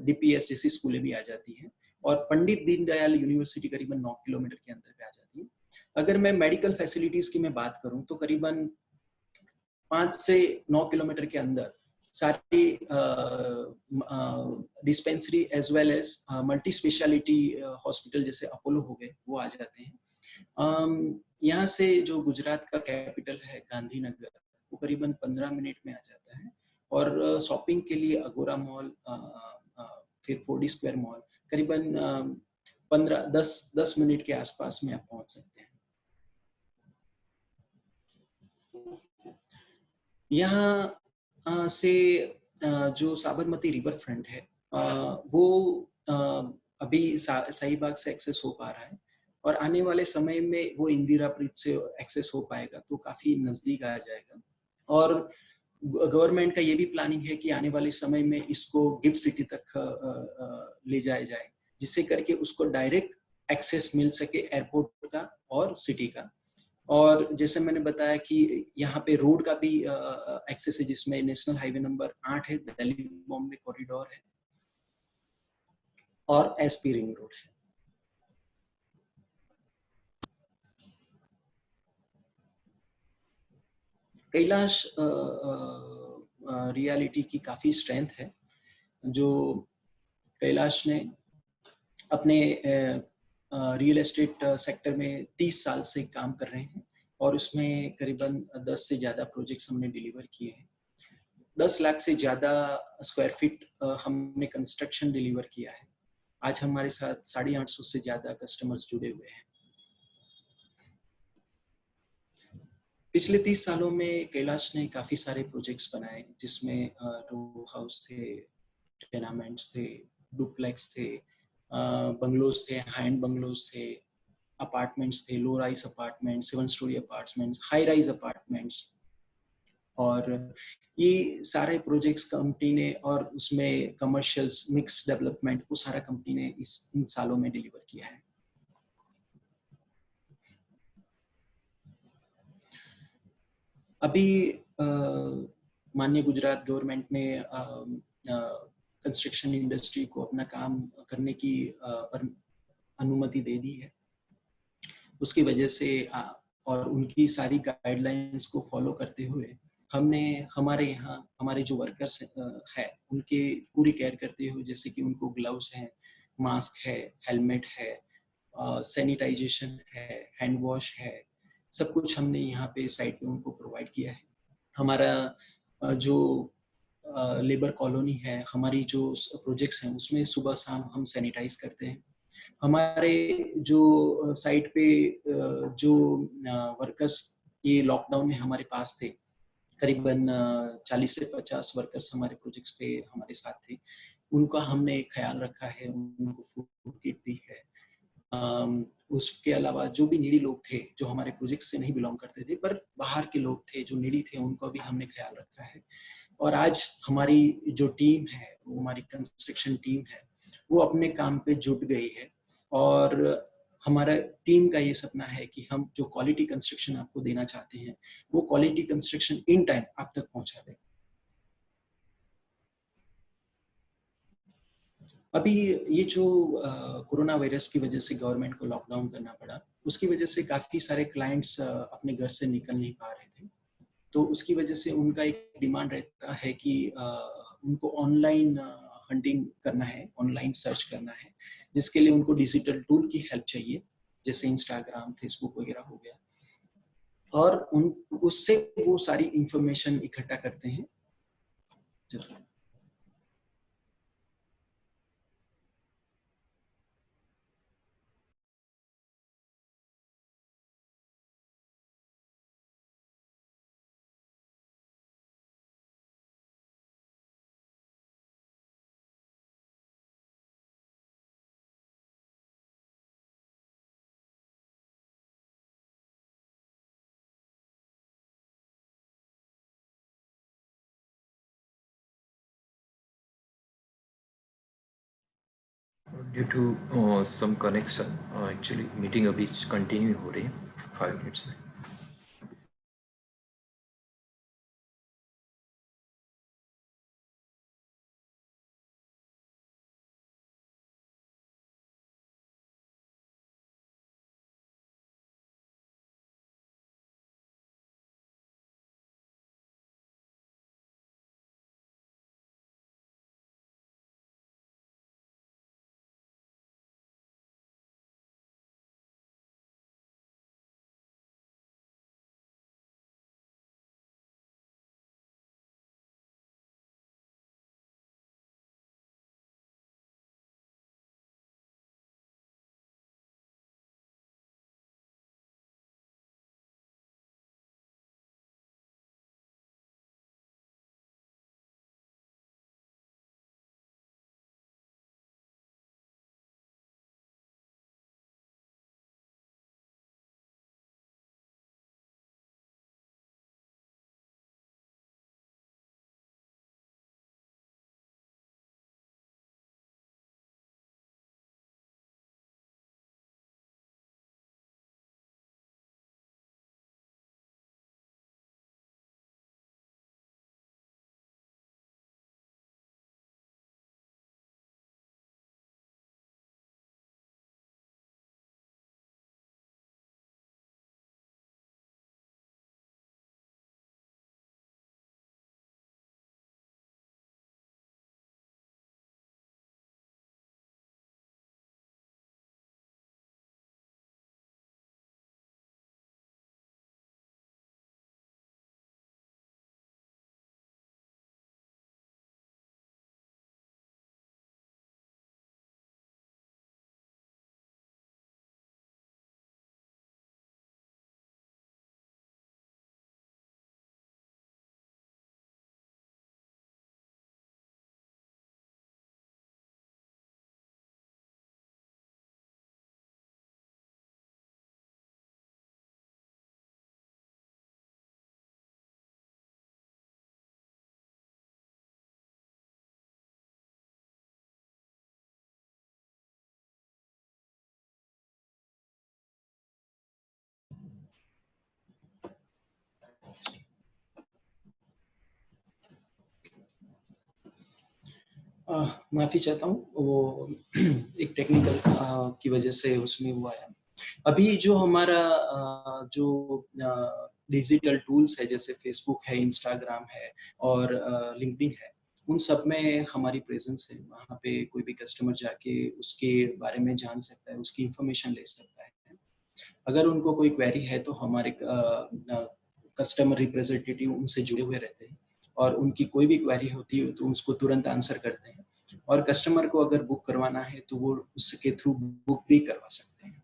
DPS जैसी स्कूलें भी आ जाती हैं। और पंडित दीनदयाल यूनिवर्सिटी करीबन 9 किलोमीटर के अंतर पे आ जाती है। अगर मैं मेडिकल फैसिलिटीज की मैं बात करूं तो करीबन 5 से 9 किलोमीटर के अंदर सारी dispensary as well as multi speciality hospital जैसे अपोलो हो गए वो आ जाते हैं। यहाँ से जो गुजरात का कैपिटल है गांधीनगर, वो करीबन 15 मिनट में आ जाता है। और शॉपिंग के लिए अगोरा मॉल, फिर 4D स्क्वायर मॉल करीबन 10 मिनट के आसपास में आप पहुंच सकते हैं। यहाँ से जो साबरमती रिवर फ्रंट है वो अभी शाहीबाग से एक्सेस हो पा रहा है और आने वाले समय में वो इंदिरा ब्रिज से एक्सेस हो पाएगा तो काफी नजदीक आ जाएगा। और गवर्नमेंट का ये भी प्लानिंग है कि आने वाले समय में इसको गिफ्ट सिटी तक ले जाया जाए, जिससे करके उसको डायरेक्ट एक्सेस मिल सके एयरपोर्ट का और सिटी का। और जैसे मैंने बताया कि यहाँ पे रोड का भी एक्सेस है, जिसमें नेशनल हाईवे नंबर 8 है, दिल्ली बॉम्बे कॉरिडोर है और एसपी रिंग रोड है। कैलाश रियलिटी की काफी स्ट्रेंथ है। जो कैलाश ने अपने रियल एस्टेट सेक्टर में 30 साल से काम कर रहे हैं और उसमें करीबन 10 से ज्यादा प्रोजेक्ट्स हमने डिलीवर किए हैं। 10 लाख से ज्यादा स्क्वायर फीट हमने कंस्ट्रक्शन डिलीवर किया है। आज हमारे साथ 850 से ज्यादा कस्टमर्स जुड़े हुए हैं। पिछले 30 सालों में कैलाश ने काफी सारे प्रोजेक्ट्स बनाए, जिसमें रो हाउस थे, टेनामेंट्स थे, डुप्लेक्स थे, बंगलोज थे, हाई एंड बंगलोज थे, अपार्टमेंट्स थे, low rise apartments, 7 story apartments, high rise apartments, और ये सारे प्रोजेक्ट्स कंपनी ने, और उसमें कमर्शियल्स, मिक्स डेवलपमेंट, वो सारा कंपनी ने इन सालों में डिलीवर किया है। अभी माननीय गुजरात गवर्नमेंट ने कंस्ट्रक्शन इंडस्ट्री को अपना काम करने की अनुमति दे दी है। उसकी वजह से और उनकी सारी गाइडलाइंस को फॉलो करते हुए हमने हमारे यहाँ हमारे जो वर्कर्स है उनके पूरी केयर करते हुए, जैसे कि उनको ग्लव्स हैं, मास्क है, हेलमेट है, सैनिटाइजेशन है, हैंड वॉश है, सब कुछ हमने यहाँ पे साइट पे उनको प्रोवाइड किया है। हमारा जो लेबर कॉलोनी है, हमारी जो प्रोजेक्ट्स हैं, उसमें सुबह शाम हम सैनिटाइज करते हैं। हमारे जो साइट पे जो वर्कर्स ये लॉकडाउन में हमारे पास थे, करीबन 40 से 50 वर्कर्स हमारे प्रोजेक्ट्स पे हमारे साथ थे, उनका हमने ख्याल रखा है, उनको फूड किट दी है। उसके अलावा जो भी नीडी लोग थे, जो हमारे प्रोजेक्ट से नहीं बिलोंग करते थे पर बाहर के लोग थे जो नीडी थे, उनको भी हमने ख्याल रखा है। और आज हमारी जो टीम है, वो हमारी कंस्ट्रक्शन टीम है, वो अपने काम पे जुट गई है। और हमारा टीम का ये सपना है कि हम जो क्वालिटी कंस्ट्रक्शन आपको देना चाहते हैं, वो क्वालिटी कंस्ट्रक्शन इन टाइम आप तक पहुंचा दें। अभी ये जो कोरोना वायरस की वजह से गवर्नमेंट को लॉकडाउन करना पड़ा, उसकी वजह से काफ़ी सारे क्लाइंट्स अपने घर से निकल नहीं पा रहे थे। तो उसकी वजह से उनका एक डिमांड रहता है कि उनको ऑनलाइन हंटिंग करना है, ऑनलाइन सर्च करना है, जिसके लिए उनको डिजिटल टूल की हेल्प चाहिए, जैसे इंस्टाग्राम, फेसबुक वगैरह हो गया। और उससे वो सारी इंफॉर्मेशन इकट्ठा करते हैं। Due to some connection, actually meeting अभी कंटिन्यू हो रही है 5 मिनट्स में। माफ़ी चाहता हूँ, वो एक टेक्निकल की वजह से उसमें वो आया। अभी जो हमारा जो डिजिटल टूल्स है, जैसे फेसबुक है, इंस्टाग्राम है और लिंक्डइन है, उन सब में हमारी प्रेजेंस है। वहाँ पे कोई भी कस्टमर जाके उसके बारे में जान सकता है, उसकी इंफॉर्मेशन ले सकता है। अगर उनको कोई क्वेरी है तो हमारे कस्टमर रिप्रेजेंटेटिव उनसे जुड़े हुए रहते हैं और उनकी कोई भी क्वेरी होती है तो उसको तुरंत आंसर करते हैं। और कस्टमर को अगर बुक करवाना है तो वो उसके थ्रू बुक भी करवा सकते हैं।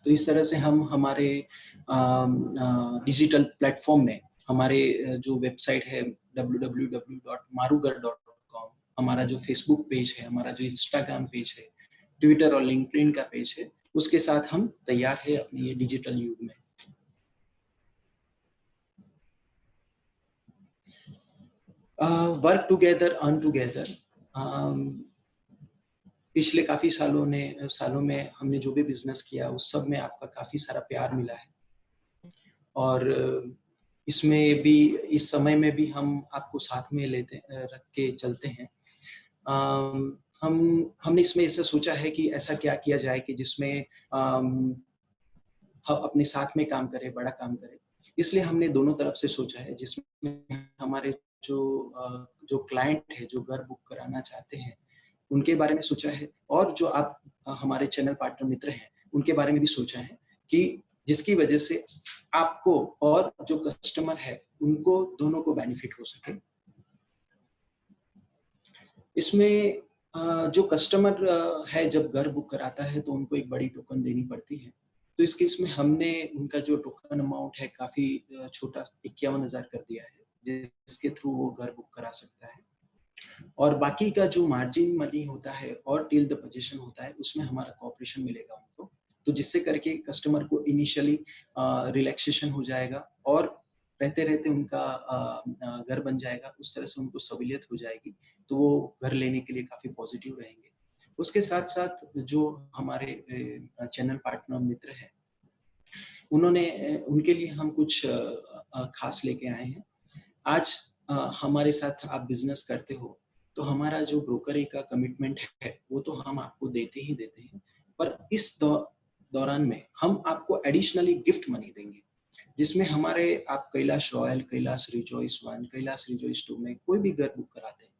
तो इस तरह से हम हमारे डिजिटल प्लेटफॉर्म में हमारे जो वेबसाइट है www.marugar.com, हमारा जो फेसबुक पेज है, हमारा जो इंस्टाग्राम पेज है, ट्विटर और लिंक्डइन का पेज है, उसके साथ हम तैयार है अपने ये डिजिटल युग में। Work together, earn together. पिछले काफ़ी सालों में हमने जो भी बिजनेस किया उस सब में आपका काफ़ी सारा प्यार मिला है और इसमें भी, इस समय में भी हम आपको साथ में रख के चलते हैं। हमने इसमें ऐसा सोचा है कि ऐसा क्या किया जाए कि जिसमें हम अपने साथ में काम करें, बड़ा काम करें। इसलिए हमने दोनों तरफ से सोचा है, जिसमें हमारे जो क्लाइंट है, जो घर बुक कराना चाहते हैं, उनके बारे में सोचा है और जो आप हमारे चैनल पार्टनर मित्र हैं, उनके बारे में भी सोचा है कि जिसकी वजह से आपको और जो कस्टमर है, उनको दोनों को बेनिफिट हो सके। इसमें जो कस्टमर है जब घर बुक कराता है तो उनको एक बड़ी टोकन देनी पड़ती है। तो इस केस में हमने उनका जो टोकन अमाउंट है काफ़ी छोटा 51,000 कर दिया है, जिसके थ्रू वो घर बुक करा सकता है। और बाकी का जो मार्जिन मनी होता है और टिल द पोजीशन होता है, उसमें हमारा कॉपरेशन मिलेगा उनको। तो जिससे करके कस्टमर को इनिशियली रिलैक्सेशन हो जाएगा और रहते रहते उनका घर बन जाएगा। उस तरह से उनको सहूलियत हो जाएगी, तो वो घर लेने के लिए काफ़ी पॉजिटिव रहेंगे। उसके साथ साथ जो हमारे चैनल पार्टनर मित्र हैं, उनके लिए हम कुछ खास लेके आए हैं। आज हमारे साथ आप बिजनेस करते हो तो हमारा जो ब्रोकरी का कमिटमेंट है वो तो हम आपको देते ही देते हैं, पर इस दौरान में हम आपको एडिशनली गिफ्ट मनी देंगे, जिसमें हमारे आप Kailash royal, Kailash rejoice 1, Kailash rejoice 2 में कोई भी घर बुक कराते हैं,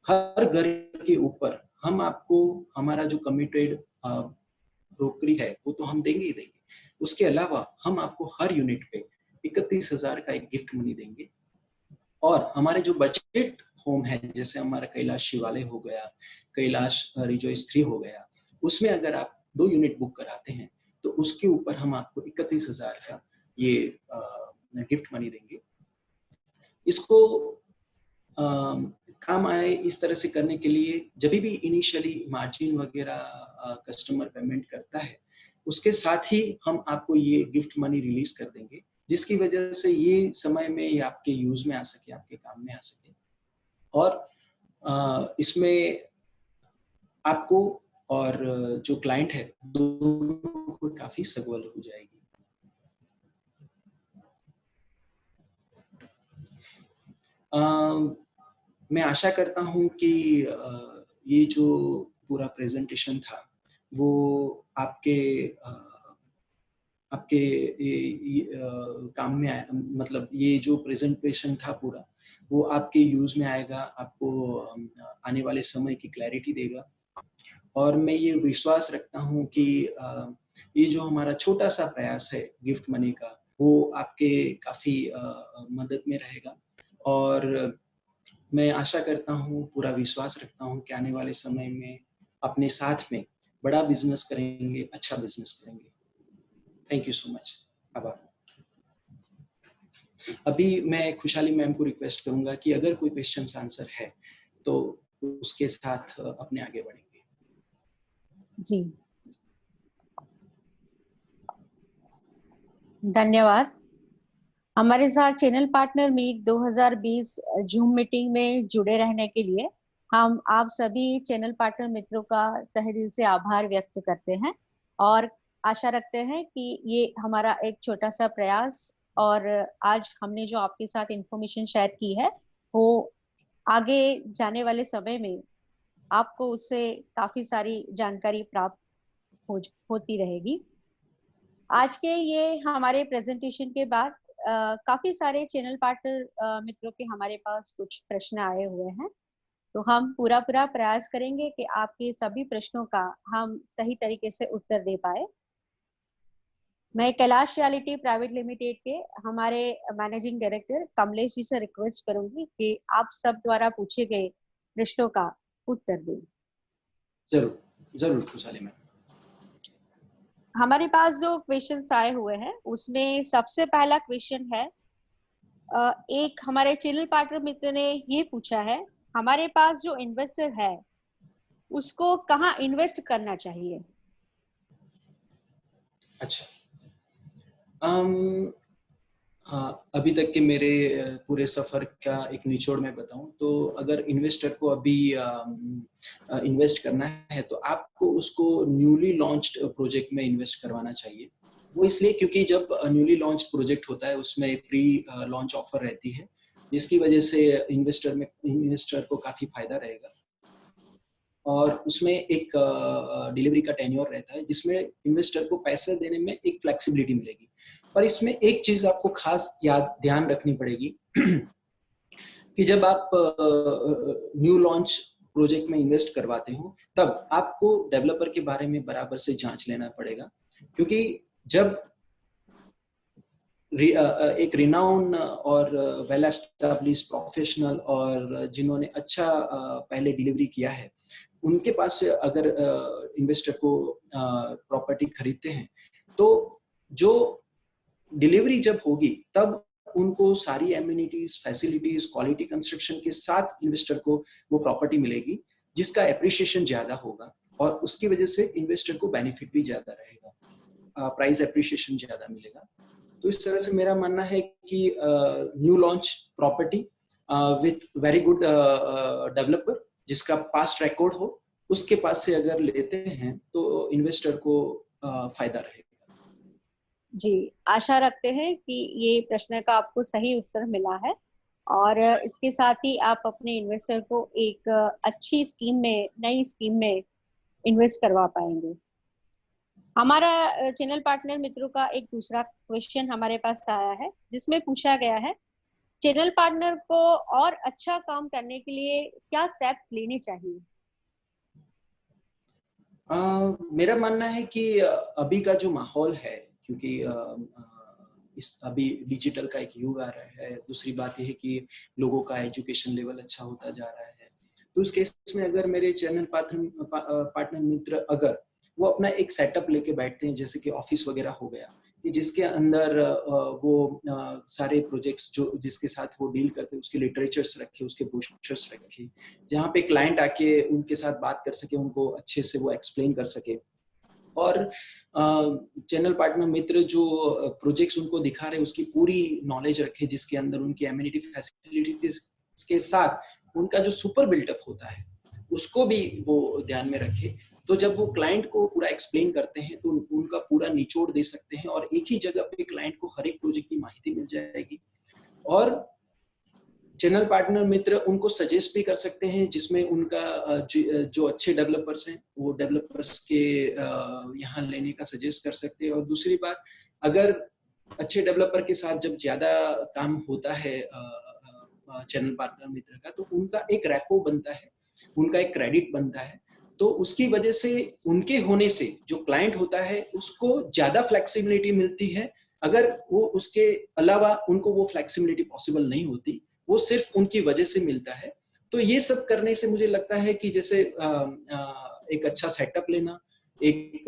हर घर के ऊपर हम आपको हमारा जो कमिटेड ब्रोकरी है वो तो हम देंगे ही देंगे। उसके अलावा हम आपको हर यूनिट पे 31,000 का एक गिफ्ट मनी देंगे। और हमारे जो बजट होम है, जैसे हमारा कैलाश शिवालय हो गया, कैलाश रिजॉइस 3 हो गया, उसमें अगर आप 2 यूनिट बुक कराते हैं तो उसके ऊपर हम आपको 31,000 का ये गिफ्ट मनी देंगे। इसको काम आए इस तरह से करने के लिए जब भी इनिशियली मार्जिन वगैरह कस्टमर पेमेंट करता है, उसके साथ ही हम आपको ये गिफ्ट मनी रिलीज कर देंगे, जिसकी वजह से ये समय में ये आपके यूज में आ सके, आपके काम में आ सके। और इसमें आपको और जो क्लाइंट है दोनों को काफी सगवल हो जाएगी। मैं आशा करता हूँ कि ये जो पूरा प्रेजेंटेशन था वो आपके काम में आया, मतलब ये जो प्रेजेंटेशन था पूरा वो आपके यूज में आएगा, आपको आने वाले समय की क्लैरिटी देगा। और मैं ये विश्वास रखता हूँ कि ये जो हमारा छोटा सा प्रयास है गिफ्ट मनी का, वो आपके काफ़ी मदद में रहेगा। और मैं आशा करता हूँ, पूरा विश्वास रखता हूँ कि आने वाले समय में अपने साथ में बड़ा बिजनेस करेंगे, अच्छा बिजनेस करेंगे। Thank you so much. आभार। अभी मैं खुशहाली मैम को रिक्वेस्ट करूंगा कि अगर कोई क्वेश्चन आंसर है तो उसके साथ अपने आगे बढ़ेंगे। जी, धन्यवाद। हमारे साथ channel partner meet 2020 zoom meeting में जुड़े रहने के लिए हम आप सभी चैनल पार्टनर मित्रों का तहे दिल से आभार व्यक्त करते हैं और आशा रखते हैं कि ये हमारा एक छोटा सा प्रयास और आज हमने जो आपके साथ इंफॉर्मेशन शेयर की है वो आगे जाने वाले समय में आपको उससे काफी सारी जानकारी प्राप्त होती रहेगी। आज के ये हमारे प्रेजेंटेशन के बाद काफी सारे चैनल पार्टनर मित्रों के हमारे पास कुछ प्रश्न आए हुए हैं, तो हम पूरा प्रयास करेंगे कि आपके सभी प्रश्नों का हम सही तरीके से उत्तर दे पाए। मैं कैलाश रियलिटी प्राइवेट लिमिटेड के हमारे मैनेजिंग डायरेक्टर कमलेश जी से रिक्वेस्ट करूंगी कि आप सब द्वारा पूछे गए प्रश्नों का उत्तर दें। जरूर जरूर खुशहाली मैम। हमारे पास जो क्वेश्चंस आए हुए हैं उसमें सबसे पहला क्वेश्चन है, एक हमारे चैनल पार्टनर मित्र ने ये पूछा है, हमारे पास जो इन्वेस्टर है उसको कहाँ इन्वेस्ट करना चाहिए? अच्छा, अभी तक के मेरे पूरे सफर का एक निचोड़ में बताऊं तो अगर इन्वेस्टर को अभी इन्वेस्ट करना है तो आपको उसको न्यूली लॉन्च्ड प्रोजेक्ट में इन्वेस्ट करवाना चाहिए। वो इसलिए क्योंकि जब न्यूली लॉन्च प्रोजेक्ट होता है उसमें प्री लॉन्च ऑफर रहती है, जिसकी वजह से इन्वेस्टर को काफी फायदा रहेगा। और उसमें एक डिलीवरी का टेन्योर रहता है जिसमें इन्वेस्टर को पैसे देने में एक फ्लेक्सिबिलिटी मिलेगी। पर इसमें एक चीज आपको खास ध्यान रखनी पड़ेगी कि जब आप न्यू लॉन्च प्रोजेक्ट में इन्वेस्ट करवाते हो तब आपको डेवलपर के बारे में बराबर से जांच लेना पड़ेगा, क्योंकि जब एक रिनाउन और वेल एस्टैब्लिश्ड प्रोफेशनल और जिन्होंने अच्छा पहले डिलीवरी किया है उनके पास से अगर इन्वेस्टर को प्रॉपर्टी खरीदते हैं तो जो डिलीवरी जब होगी तब उनको सारी एम्यूनिटीज, फैसिलिटीज, क्वालिटी कंस्ट्रक्शन के साथ इन्वेस्टर को वो प्रॉपर्टी मिलेगी जिसका एप्रिसिएशन ज्यादा होगा और उसकी वजह से इन्वेस्टर को बेनिफिट भी ज्यादा रहेगा, प्राइस एप्रिसिएशन ज्यादा मिलेगा। तो इस तरह से मेरा मानना है कि new launch property with very good developer जिसका पास्ट रिकॉर्ड हो उसके पास से अगर लेते हैं तो इन्वेस्टर को फायदा रहेगा। जी, आशा रखते हैं कि ये प्रश्न का आपको सही उत्तर मिला है और इसके साथ ही आप अपने इन्वेस्टर को एक अच्छी स्कीम में, नई स्कीम में इन्वेस्ट करवा पाएंगे। हमारा चैनल पार्टनर मित्रों का एक दूसरा क्वेश्चन हमारे पास आया है जिसमें पूछा गया है, चैनल पार्टनर को और अच्छा काम करने के लिए क्या स्टेप्स लेने चाहिए? मेरा मानना है कि अभी का जो माहौल है, क्योंकि इस अभी डिजिटल का एक युग आ रहा है, दूसरी बात यह है कि लोगों का एजुकेशन लेवल अच्छा होता जा रहा है, तो उस केस में अगर मेरे चैनल पार्टनर मित्र अगर वो अपना एक सेटअप लेके बैठते हैं जैसे कि ऑफिस वगैरह हो गया कि जिसके अंदर वो सारे प्रोजेक्ट्स जो जिसके साथ वो डील करते हैं उसके लिटरेचर्स रखे, उसके ब्रोशर्स रखे, जहाँ पे क्लाइंट आके उनके साथ बात कर सके, उनको अच्छे से वो एक्सप्लेन कर सके। और चैनल पार्टनर मित्र जो प्रोजेक्ट्स उनको दिखा रहे हैं उसकी पूरी नॉलेज रखे, जिसके अंदर उनकी एमिनिटी फैसिलिटीज के साथ उनका जो सुपर बिल्टअप होता है उसको भी वो ध्यान में रखे। तो जब वो क्लाइंट को पूरा एक्सप्लेन करते हैं तो उनका पूरा निचोड़ दे सकते हैं और एक ही जगह पे क्लाइंट को हर एक प्रोजेक्ट की माहिती मिल जाएगी। और चैनल पार्टनर मित्र उनको सजेस्ट भी कर सकते हैं जिसमें उनका जो अच्छे डेवलपर्स हैं वो डेवलपर्स के यहाँ लेने का सजेस्ट कर सकते हैं। और दूसरी बात, अगर अच्छे डेवलपर के साथ जब ज्यादा काम होता है चैनल पार्टनर मित्र का तो उनका एक रैपो बनता है, उनका एक क्रेडिट बनता है, तो उसकी वजह से उनके होने से जो क्लाइंट होता है उसको ज्यादा फ्लेक्सिबिलिटी मिलती है। अगर वो उसके अलावा उनको वो फ्लेक्सिबिलिटी पॉसिबल नहीं होती, वो सिर्फ उनकी वजह से मिलता है। तो ये सब करने से मुझे लगता है कि जैसे एक अच्छा सेटअप लेना, एक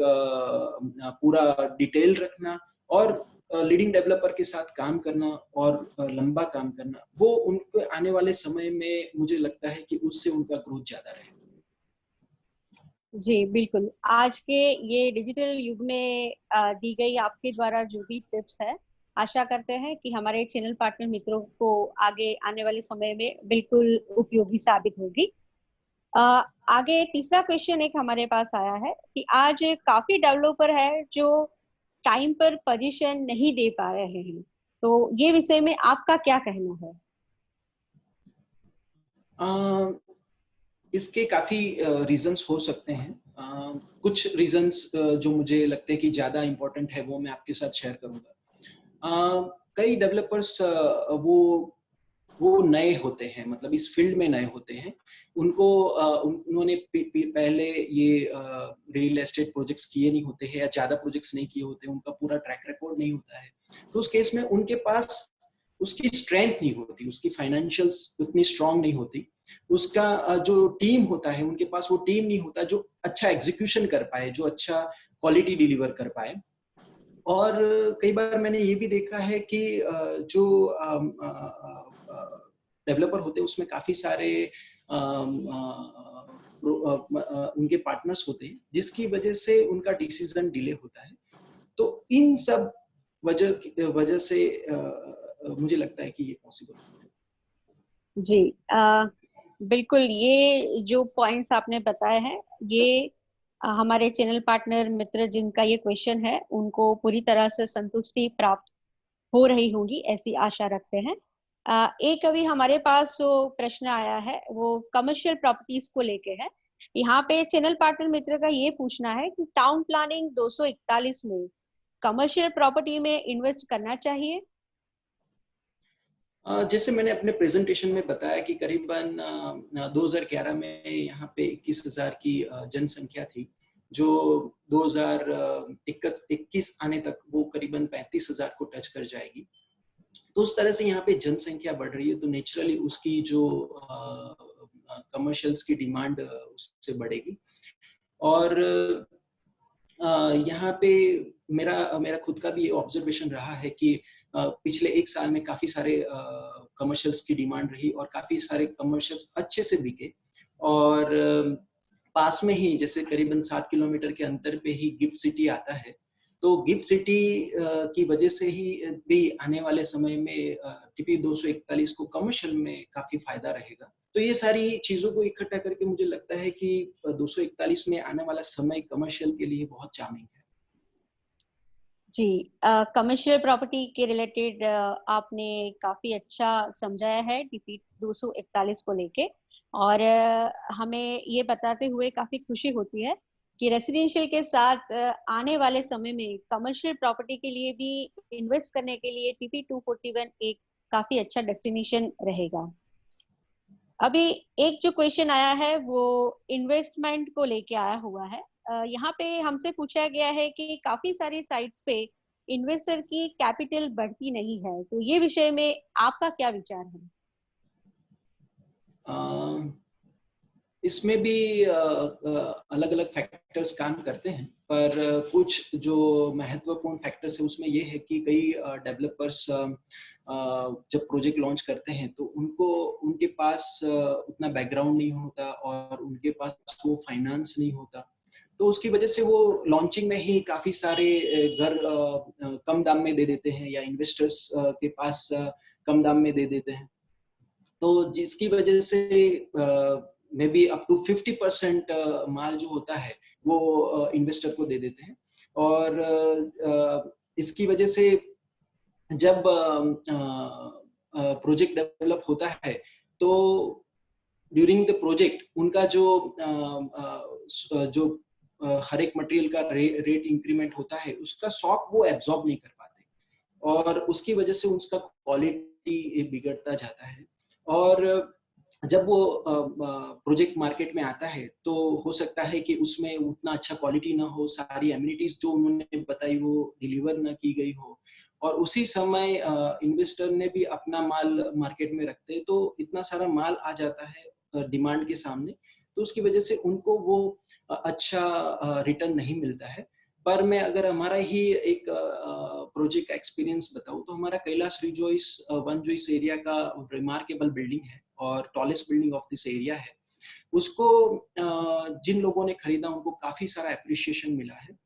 पूरा डिटेल रखना और लीडिंग डेवलपर के साथ काम करना और लंबा काम करना, वो उनको आने वाले समय में मुझे लगता है कि उससे उनका ग्रोथ ज्यादा रहेगा। जी बिल्कुल, आज के ये डिजिटल युग में दी गई आपके द्वारा जो भी टिप्स है, आशा करते हैं कि हमारे चैनल पार्टनर मित्रों को आगे आने वाले समय में बिल्कुल उपयोगी साबित होगी। आगे तीसरा क्वेश्चन एक हमारे पास आया है कि आज काफी डेवलपर है जो टाइम पर पोजीशन नहीं दे पा रहे हैं, तो ये विषय में आपका क्या कहना है? इसके काफ़ी रीजंस हो सकते हैं। कुछ रीजंस जो मुझे लगते हैं कि ज़्यादा इम्पोर्टेंट है वो मैं आपके साथ शेयर करूँगा। कई डेवलपर्स वो नए होते हैं, मतलब इस फील्ड में नए होते हैं। उनको उन्होंने पहले ये रियल एस्टेट प्रोजेक्ट्स किए नहीं होते हैं या ज़्यादा प्रोजेक्ट्स नहीं किए होते, उनका पूरा ट्रैक रिकॉर्ड नहीं होता है। तो उस केस में उनके पास उसकी स्ट्रेंथ नहीं होती, उसकी फाइनेंशियल्स उतनी स्ट्रांग नहीं होती। उसका जो टीम होता है, उनके पास वो टीम नहीं होता जो अच्छा एग्जीक्यूशन कर पाए, जो अच्छा क्वालिटी डिलीवर कर पाए। और कई बार मैंने ये भी देखा है कि जो डेवलपर होते हैं उसमें काफी सारे उनके पार्टनर्स होते हैं, जिसकी वजह से उनका डिसीजन डिले होता है। तो इन सब वजह से मुझे लगता है कि ये पॉसिबल है। जी, बिल्कुल, ये जो पॉइंट्स आपने बताए हैं, ये हमारे चैनल पार्टनर मित्र जिनका ये क्वेश्चन है उनको पूरी तरह से संतुष्टि प्राप्त हो रही होगी, ऐसी आशा रखते हैं। एक अभी हमारे पास जो प्रश्न आया है वो कमर्शियल प्रॉपर्टीज को लेके है। यहाँ पे चैनल पार्टनर मित्र का ये पूछना है कि टाउन प्लानिंग 241 में कमर्शियल प्रॉपर्टी में इन्वेस्ट करना चाहिए। जैसे मैंने अपने प्रेजेंटेशन में बताया कि करीबन 2011 में यहाँ पे 21,000 की जनसंख्या थी, जो 2021 आने तक वो करीबन 35,000 को टच कर जाएगी। तो उस तरह से यहाँ पे जनसंख्या बढ़ रही है, तो नेचुरली उसकी जो कमर्शियल्स की डिमांड उससे बढ़ेगी। और यहाँ पे मेरा खुद का भी ऑब्जर्वेशन रहा है कि पिछले एक साल में काफी सारे कमर्शियल्स की डिमांड रही और काफी सारे कमर्शियल्स अच्छे से बिके। और पास में ही जैसे करीबन 7 किलोमीटर के अंतर पे ही गिफ्ट सिटी आता है, तो गिफ्ट सिटी की वजह से ही भी आने वाले समय में टीपी 241 को कमर्शियल में काफी फायदा रहेगा। तो ये सारी चीजों को इकट्ठा करके मुझे लगता है कि 241 में आने वाला समय कमर्शियल के लिए बहुत चार्मिंग है। जी, कमर्शियल प्रॉपर्टी के रिलेटेड आपने काफी अच्छा समझाया है टीपी 241 को लेके। और हमें ये बताते हुए काफी खुशी होती है कि रेसिडेंशियल के साथ आने वाले समय में कमर्शियल प्रॉपर्टी के लिए भी इन्वेस्ट करने के लिए टीपी 241 एक काफी अच्छा डेस्टिनेशन रहेगा। अभी एक जो क्वेश्चन आया है वो इन्वेस्टमेंट को लेके आया हुआ है। यहाँ पे हमसे पूछा गया है कि काफी सारी साइट्स पे इन्वेस्टर की कैपिटल बढ़ती नहीं है, तो ये विषय में आपका क्या विचार है? इसमें भी अलग अलग फैक्टर्स काम करते हैं, पर कुछ जो महत्वपूर्ण फैक्टर्स है उसमें ये है कि कई डेवलपर्स जब प्रोजेक्ट लॉन्च करते हैं तो उनके पास उतना बैकग्राउंड नहीं होता और उनके पास वो फाइनेंस नहीं होता। तो उसकी वजह से वो लॉन्चिंग में ही काफी सारे घर कम दाम में दे देते हैं या इन्वेस्टर्स के पास कम दाम में दे देते हैं। तो जिसकी वजह से मे बी अप टू 50% माल जो होता है वो इन्वेस्टर को दे देते हैं। और इसकी वजह से जब प्रोजेक्ट डेवलप होता है तो ड्यूरिंग द प्रोजेक्ट उनका जो हर एक मटेरियल का रेट इंक्रीमेंट होता है उसका शॉक वो एब्जॉर्ब नहीं कर पाते और उसकी वजह से उसका क्वालिटी बिगड़ता जाता है। और जब वो प्रोजेक्ट मार्केट में आता है तो हो सकता है कि उसमें उतना अच्छा क्वालिटी ना हो, सारी एमिनिटीज जो उन्होंने बताई वो डिलीवर ना की गई हो, और उसी समय इन्वेस्टर ने भी अपना माल मार्केट में रखते हैं तो इतना सारा माल आ जाता है डिमांड के सामने, तो उसकी वजह से उनको वो अच्छा रिटर्न नहीं मिलता है। पर मैं अगर हमारा ही एक प्रोजेक्ट का एक्सपीरियंस बताऊं तो हमारा कैलाश रिजॉइस वन जो इस एरिया का रिमार्केबल बिल्डिंग है और tallest building of this area है, उसको जिन लोगों ने खरीदा उनको काफी सारा एप्रिसिएशन मिला है।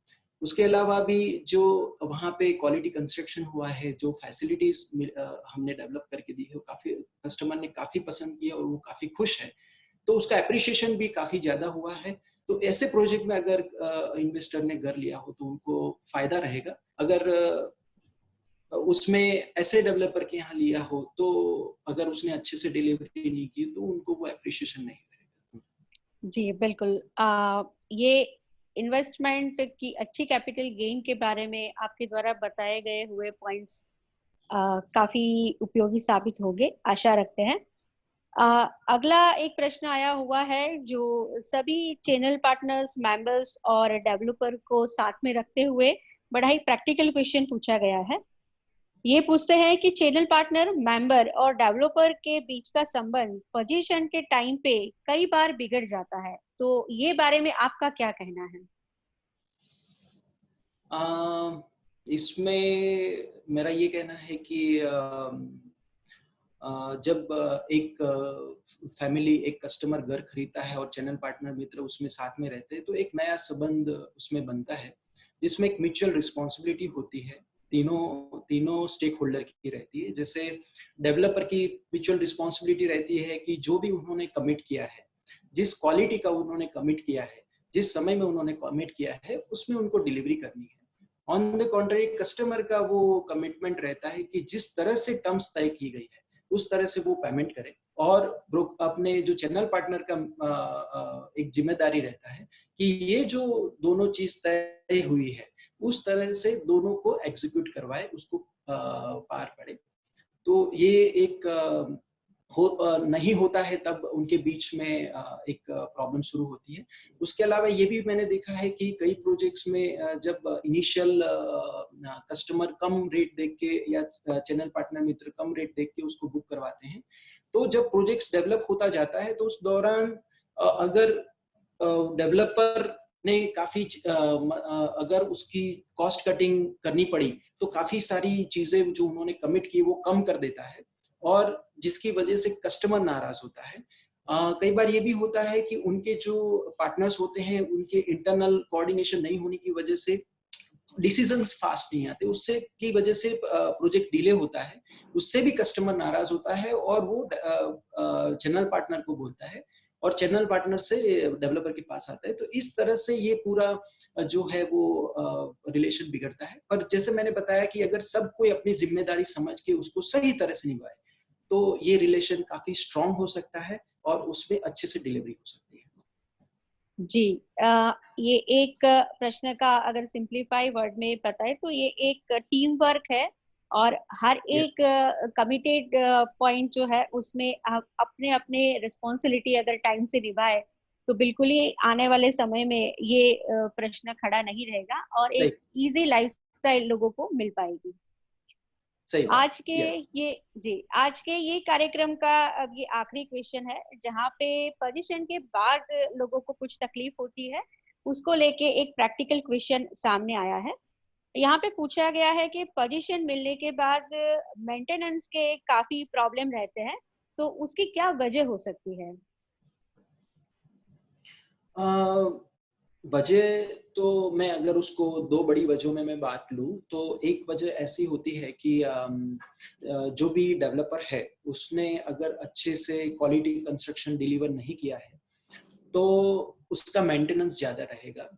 उसके अलावा भी जो वहाँ पे क्वालिटी कंस्ट्रक्शन हुआ है, जो फैसिलिटीज हमने डेवलप करके दी है, वो काफी कस्टमर ने काफी पसंद किया और वो काफी खुश है, तो उसका एप्रिसिएशन भी काफी ज्यादा हुआ है। तो ऐसे प्रोजेक्ट में अगर इन्वेस्टर ने घर लिया हो तो उनको फायदा रहेगा। अगर उसमें ऐसे डेवलपर के यहाँ लिया हो, तो अगर उसने अच्छे से डिलीवरी नहीं की तो उनको वो एप्रिशिएशन नहीं करेगा। जी बिल्कुल। ये इन्वेस्टमेंट की अच्छी कैपिटल गेन के बारे में आपके द्वारा बताए गए हुए पॉइंट्स काफी उपयोगी साबित होंगे, आशा रखते हैं। अगला एक प्रश्न आया हुआ है जो सभी चैनल पार्टनर्स, मेंबर्स और डेवलपर को साथ में रखते हुए बड़ा ही प्रैक्टिकल क्वेश्चन पूछा गया है। ये पूछते हैं कि चैनल पार्टनर, मेंबर और डेवलपर के बीच का संबंध पोजीशन के टाइम पे कई बार बिगड़ जाता है, तो ये बारे में आपका क्या कहना है? इसमें मेरा ये कहना है कि जब एक फैमिली, एक कस्टमर घर खरीदता है और चैनल पार्टनर मित्र उसमें साथ में रहते हैं, तो एक नया संबंध उसमें बनता है जिसमें एक म्यूचुअल रिस्पॉन्सिबिलिटी होती है, तीनों स्टेक होल्डर की रहती है। जैसे डेवलपर की म्यूचुअल रिस्पॉन्सिबिलिटी रहती है कि जो भी उन्होंने कमिट किया है, जिस क्वालिटी का उन्होंने कमिट किया है, जिस समय में उन्होंने कमिट किया है, उसमें उनको डिलीवरी करनी है। ऑन द कॉन्ट्री, कस्टमर का वो कमिटमेंट रहता है कि जिस तरह से टर्म्स तय की गई है उस तरह से वो पेमेंट करे, और अपने जो चैनल पार्टनर का एक जिम्मेदारी रहता है कि ये जो दोनों चीज तय हुई है उस तरह से दोनों को एग्जीक्यूट करवाए, उसको पार पड़े। तो ये एक नहीं होता है तब उनके बीच में एक प्रॉब्लम शुरू होती है। उसके अलावा ये भी मैंने देखा है कि कई प्रोजेक्ट्स में जब इनिशियल कस्टमर कम रेट देख के या चैनल पार्टनर मित्र कम रेट देख के उसको बुक करवाते हैं, तो जब प्रोजेक्ट्स डेवलप होता जाता है तो उस दौरान अगर डेवलपर ने काफी अगर उसकी कॉस्ट कटिंग करनी पड़ी तो काफी सारी चीजें जो उन्होंने कमिट की वो कम कर देता है, और जिसकी वजह से कस्टमर नाराज होता है। कई बार ये भी होता है कि उनके जो पार्टनर्स होते हैं उनके इंटरनल कोऑर्डिनेशन नहीं होने की वजह से डिसीजंस फास्ट नहीं आते, उससे की वजह से प्रोजेक्ट डिले होता है, उससे भी कस्टमर नाराज होता है और वो चैनल पार्टनर को बोलता है और चैनल पार्टनर से डेवलपर के पास आता है। तो इस तरह से ये पूरा जो है वो रिलेशन बिगड़ता है। पर जैसे मैंने बताया कि अगर सब कोई अपनी जिम्मेदारी समझ के उसको सही तरह से निभाए तो ये रिलेशन काफी स्ट्रांग हो सकता है और उसमें अच्छे से डिलीवरी हो सकती है। जी, ये एक प्रश्न का अगर सिंप्लीफाई वर्ड में बताए तो ये एक टीम वर्क है और हर एक कमिटेड पॉइंट जो है उसमें अपने अपने रिस्पॉन्सिबिलिटी अगर टाइम से निभाए तो बिल्कुल ही आने वाले समय में ये प्रश्न खड़ा नहीं रहेगा और एक इजी लाइफस्टाइल लोगों को मिल पाएगी। आज के ये कार्यक्रम का ये आखिरी क्वेश्चन है जहाँ पे पोजीशन के बाद लोगों को कुछ तकलीफ होती है, उसको लेके एक प्रैक्टिकल क्वेश्चन सामने आया है। यहाँ पे पूछा गया है कि पोजीशन मिलने के बाद मेंटेनेंस के काफी प्रॉब्लम रहते हैं, तो उसकी क्या वजह हो सकती है? वजह तो मैं अगर उसको दो बड़ी वजहों में मैं बात लूं तो एक वजह ऐसी होती है कि जो भी डेवलपर है उसने अगर अच्छे से क्वालिटी कंस्ट्रक्शन डिलीवर नहीं किया है तो उसका मेंटेनेंस ज्यादा रहेगा,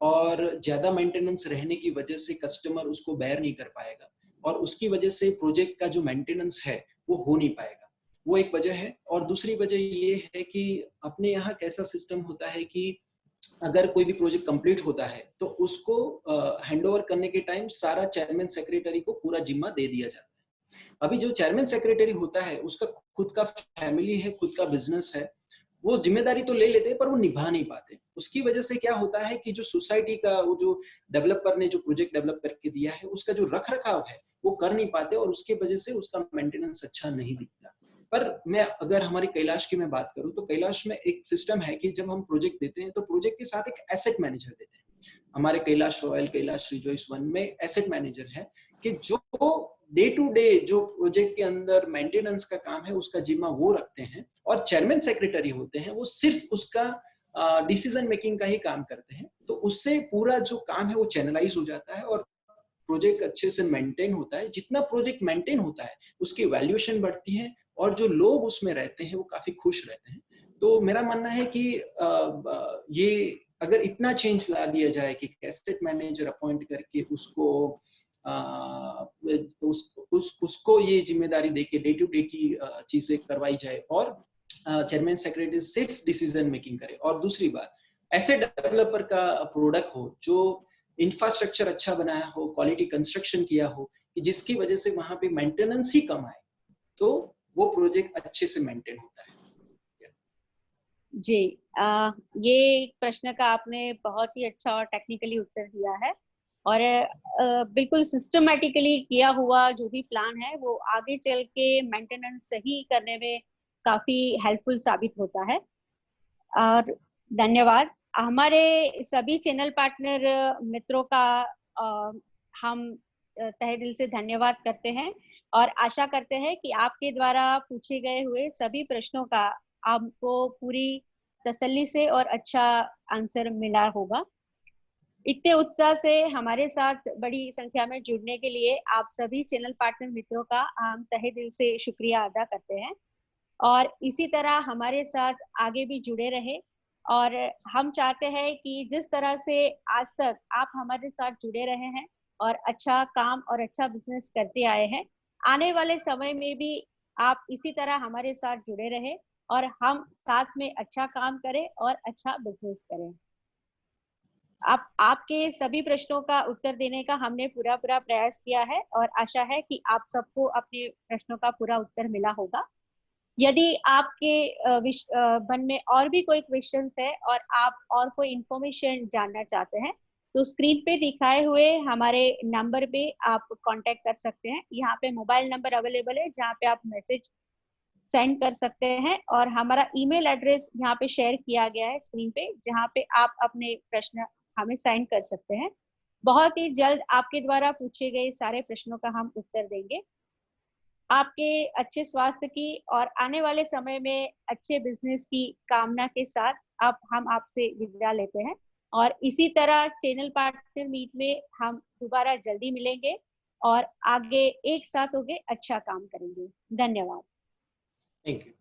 और ज्यादा मेंटेनेंस रहने की वजह से कस्टमर उसको बेयर नहीं कर पाएगा और उसकी वजह से प्रोजेक्ट का जो मेंटेनेंस है वो हो नहीं पाएगा। वो एक वजह है। और दूसरी वजह ये है कि अपने यहाँ कैसा सिस्टम होता है कि अगर कोई भी प्रोजेक्ट कंप्लीट होता है तो उसको हैंडओवर करने के टाइम सारा चेयरमैन सेक्रेटरी को पूरा जिम्मा दे दिया जाता है। अभी जो चेयरमैन सेक्रेटरी होता है उसका खुद का फैमिली है, खुद का बिजनेस है, वो जिम्मेदारी तो ले लेते हैं पर वो निभा नहीं पाते। उसकी वजह से क्या होता है कि जो सोसाइटी का वो जो डेवलपर ने जो प्रोजेक्ट डेवलप करके दिया है उसका जो रख रखाव है वो कर नहीं पाते और उसके वजह से उसका मेंटेनेंस अच्छा नहीं दिखता। पर मैं अगर हमारी कैलाश की मैं बात करूं तो कैलाश में एक सिस्टम है कि जब हम प्रोजेक्ट देते हैं तो प्रोजेक्ट के साथ एक एसेट मैनेजर देते हैं। हमारे Kailash royal, Kailash rejoice one में एसेट मैनेजर है कि जो डे टू डे जो प्रोजेक्ट के अंदर मेंटेनेंस का काम है उसका जिम्मा वो रखते हैं, और चेयरमैन सेक्रेटरी होते हैं वो सिर्फ उसका डिसीजन मेकिंग का ही काम करते हैं। तो उससे पूरा जो काम है वो चैनलाइज हो जाता है और प्रोजेक्ट अच्छे से मेंटेन होता है। जितना प्रोजेक्ट मेंटेन होता है उसकी वैल्यूएशन बढ़ती है और जो लोग उसमें रहते हैं वो काफी खुश रहते हैं। तो मेरा मानना है कि ये अगर इतना चेंज ला दिया जाए कि एसेट मैनेजर अपॉइंट करके उसको उसको ये जिम्मेदारी देके डे टू डे की चीजें करवाई जाए और चेयरमैन सेक्रेटरी सिर्फ डिसीजन मेकिंग करे। और दूसरी बात, ऐसे डेवलपर का प्रोडक्ट हो जो इंफ्रास्ट्रक्चर अच्छा बनाया हो, क्वालिटी कंस्ट्रक्शन किया हो, कि जिसकी वजह से वहां पे मेंटेनेंस ही कम आए, तो वो प्रोजेक्ट अच्छे से मेंटेन होता है। जी, ये प्रश्न का आपने बहुत ही अच्छा और टेक्निकली उत्तर दिया है, और बिल्कुल सिस्टमैटिकली किया हुआ जो भी प्लान है वो आगे चल के मेंटेनेंस सही करने में काफी हेल्पफुल साबित होता है। और धन्यवाद। हमारे सभी चैनल पार्टनर मित्रों का हम तहे दिल से धन्यवाद करते हैं और आशा करते हैं कि आपके द्वारा पूछे गए हुए सभी प्रश्नों का आपको पूरी तसल्ली से और अच्छा आंसर मिला होगा। इतने उत्साह से हमारे साथ बड़ी संख्या में जुड़ने के लिए आप सभी चैनल पार्टनर मित्रों का हम तहे दिल से शुक्रिया अदा करते हैं, और इसी तरह हमारे साथ आगे भी जुड़े रहे। और हम चाहते हैं कि जिस तरह से आज तक आप हमारे साथ जुड़े रहे हैं और अच्छा काम और अच्छा बिजनेस करते आए हैं, आने वाले समय में भी आप इसी तरह हमारे साथ जुड़े रहे और हम साथ में अच्छा काम करें और अच्छा बिजनेस करें। आपके सभी प्रश्नों का उत्तर देने का हमने पूरा प्रयास किया है और आशा है कि आप सबको अपने प्रश्नों का पूरा उत्तर मिला होगा। यदि आपके मन में और भी कोई क्वेश्चंस है और आप और कोई इंफॉर्मेशन जानना चाहते हैं, तो स्क्रीन पे दिखाए हुए हमारे नंबर पे आप कांटेक्ट कर सकते हैं। यहाँ पे मोबाइल नंबर अवेलेबल है जहाँ पे आप मैसेज सेंड कर सकते हैं, और हमारा ईमेल एड्रेस यहाँ पे शेयर किया गया है स्क्रीन पे, जहाँ पे आप अपने प्रश्न हमें सेंड कर सकते हैं। बहुत ही जल्द आपके द्वारा पूछे गए सारे प्रश्नों का हम उत्तर देंगे। आपके अच्छे स्वास्थ्य की और आने वाले समय में अच्छे बिजनेस की कामना के साथ हम आपसे विदा लेते हैं, और इसी तरह चैनल पार्टनर मीट में हम दोबारा जल्दी मिलेंगे और आगे एक साथ होके अच्छा काम करेंगे। धन्यवाद। Thank you.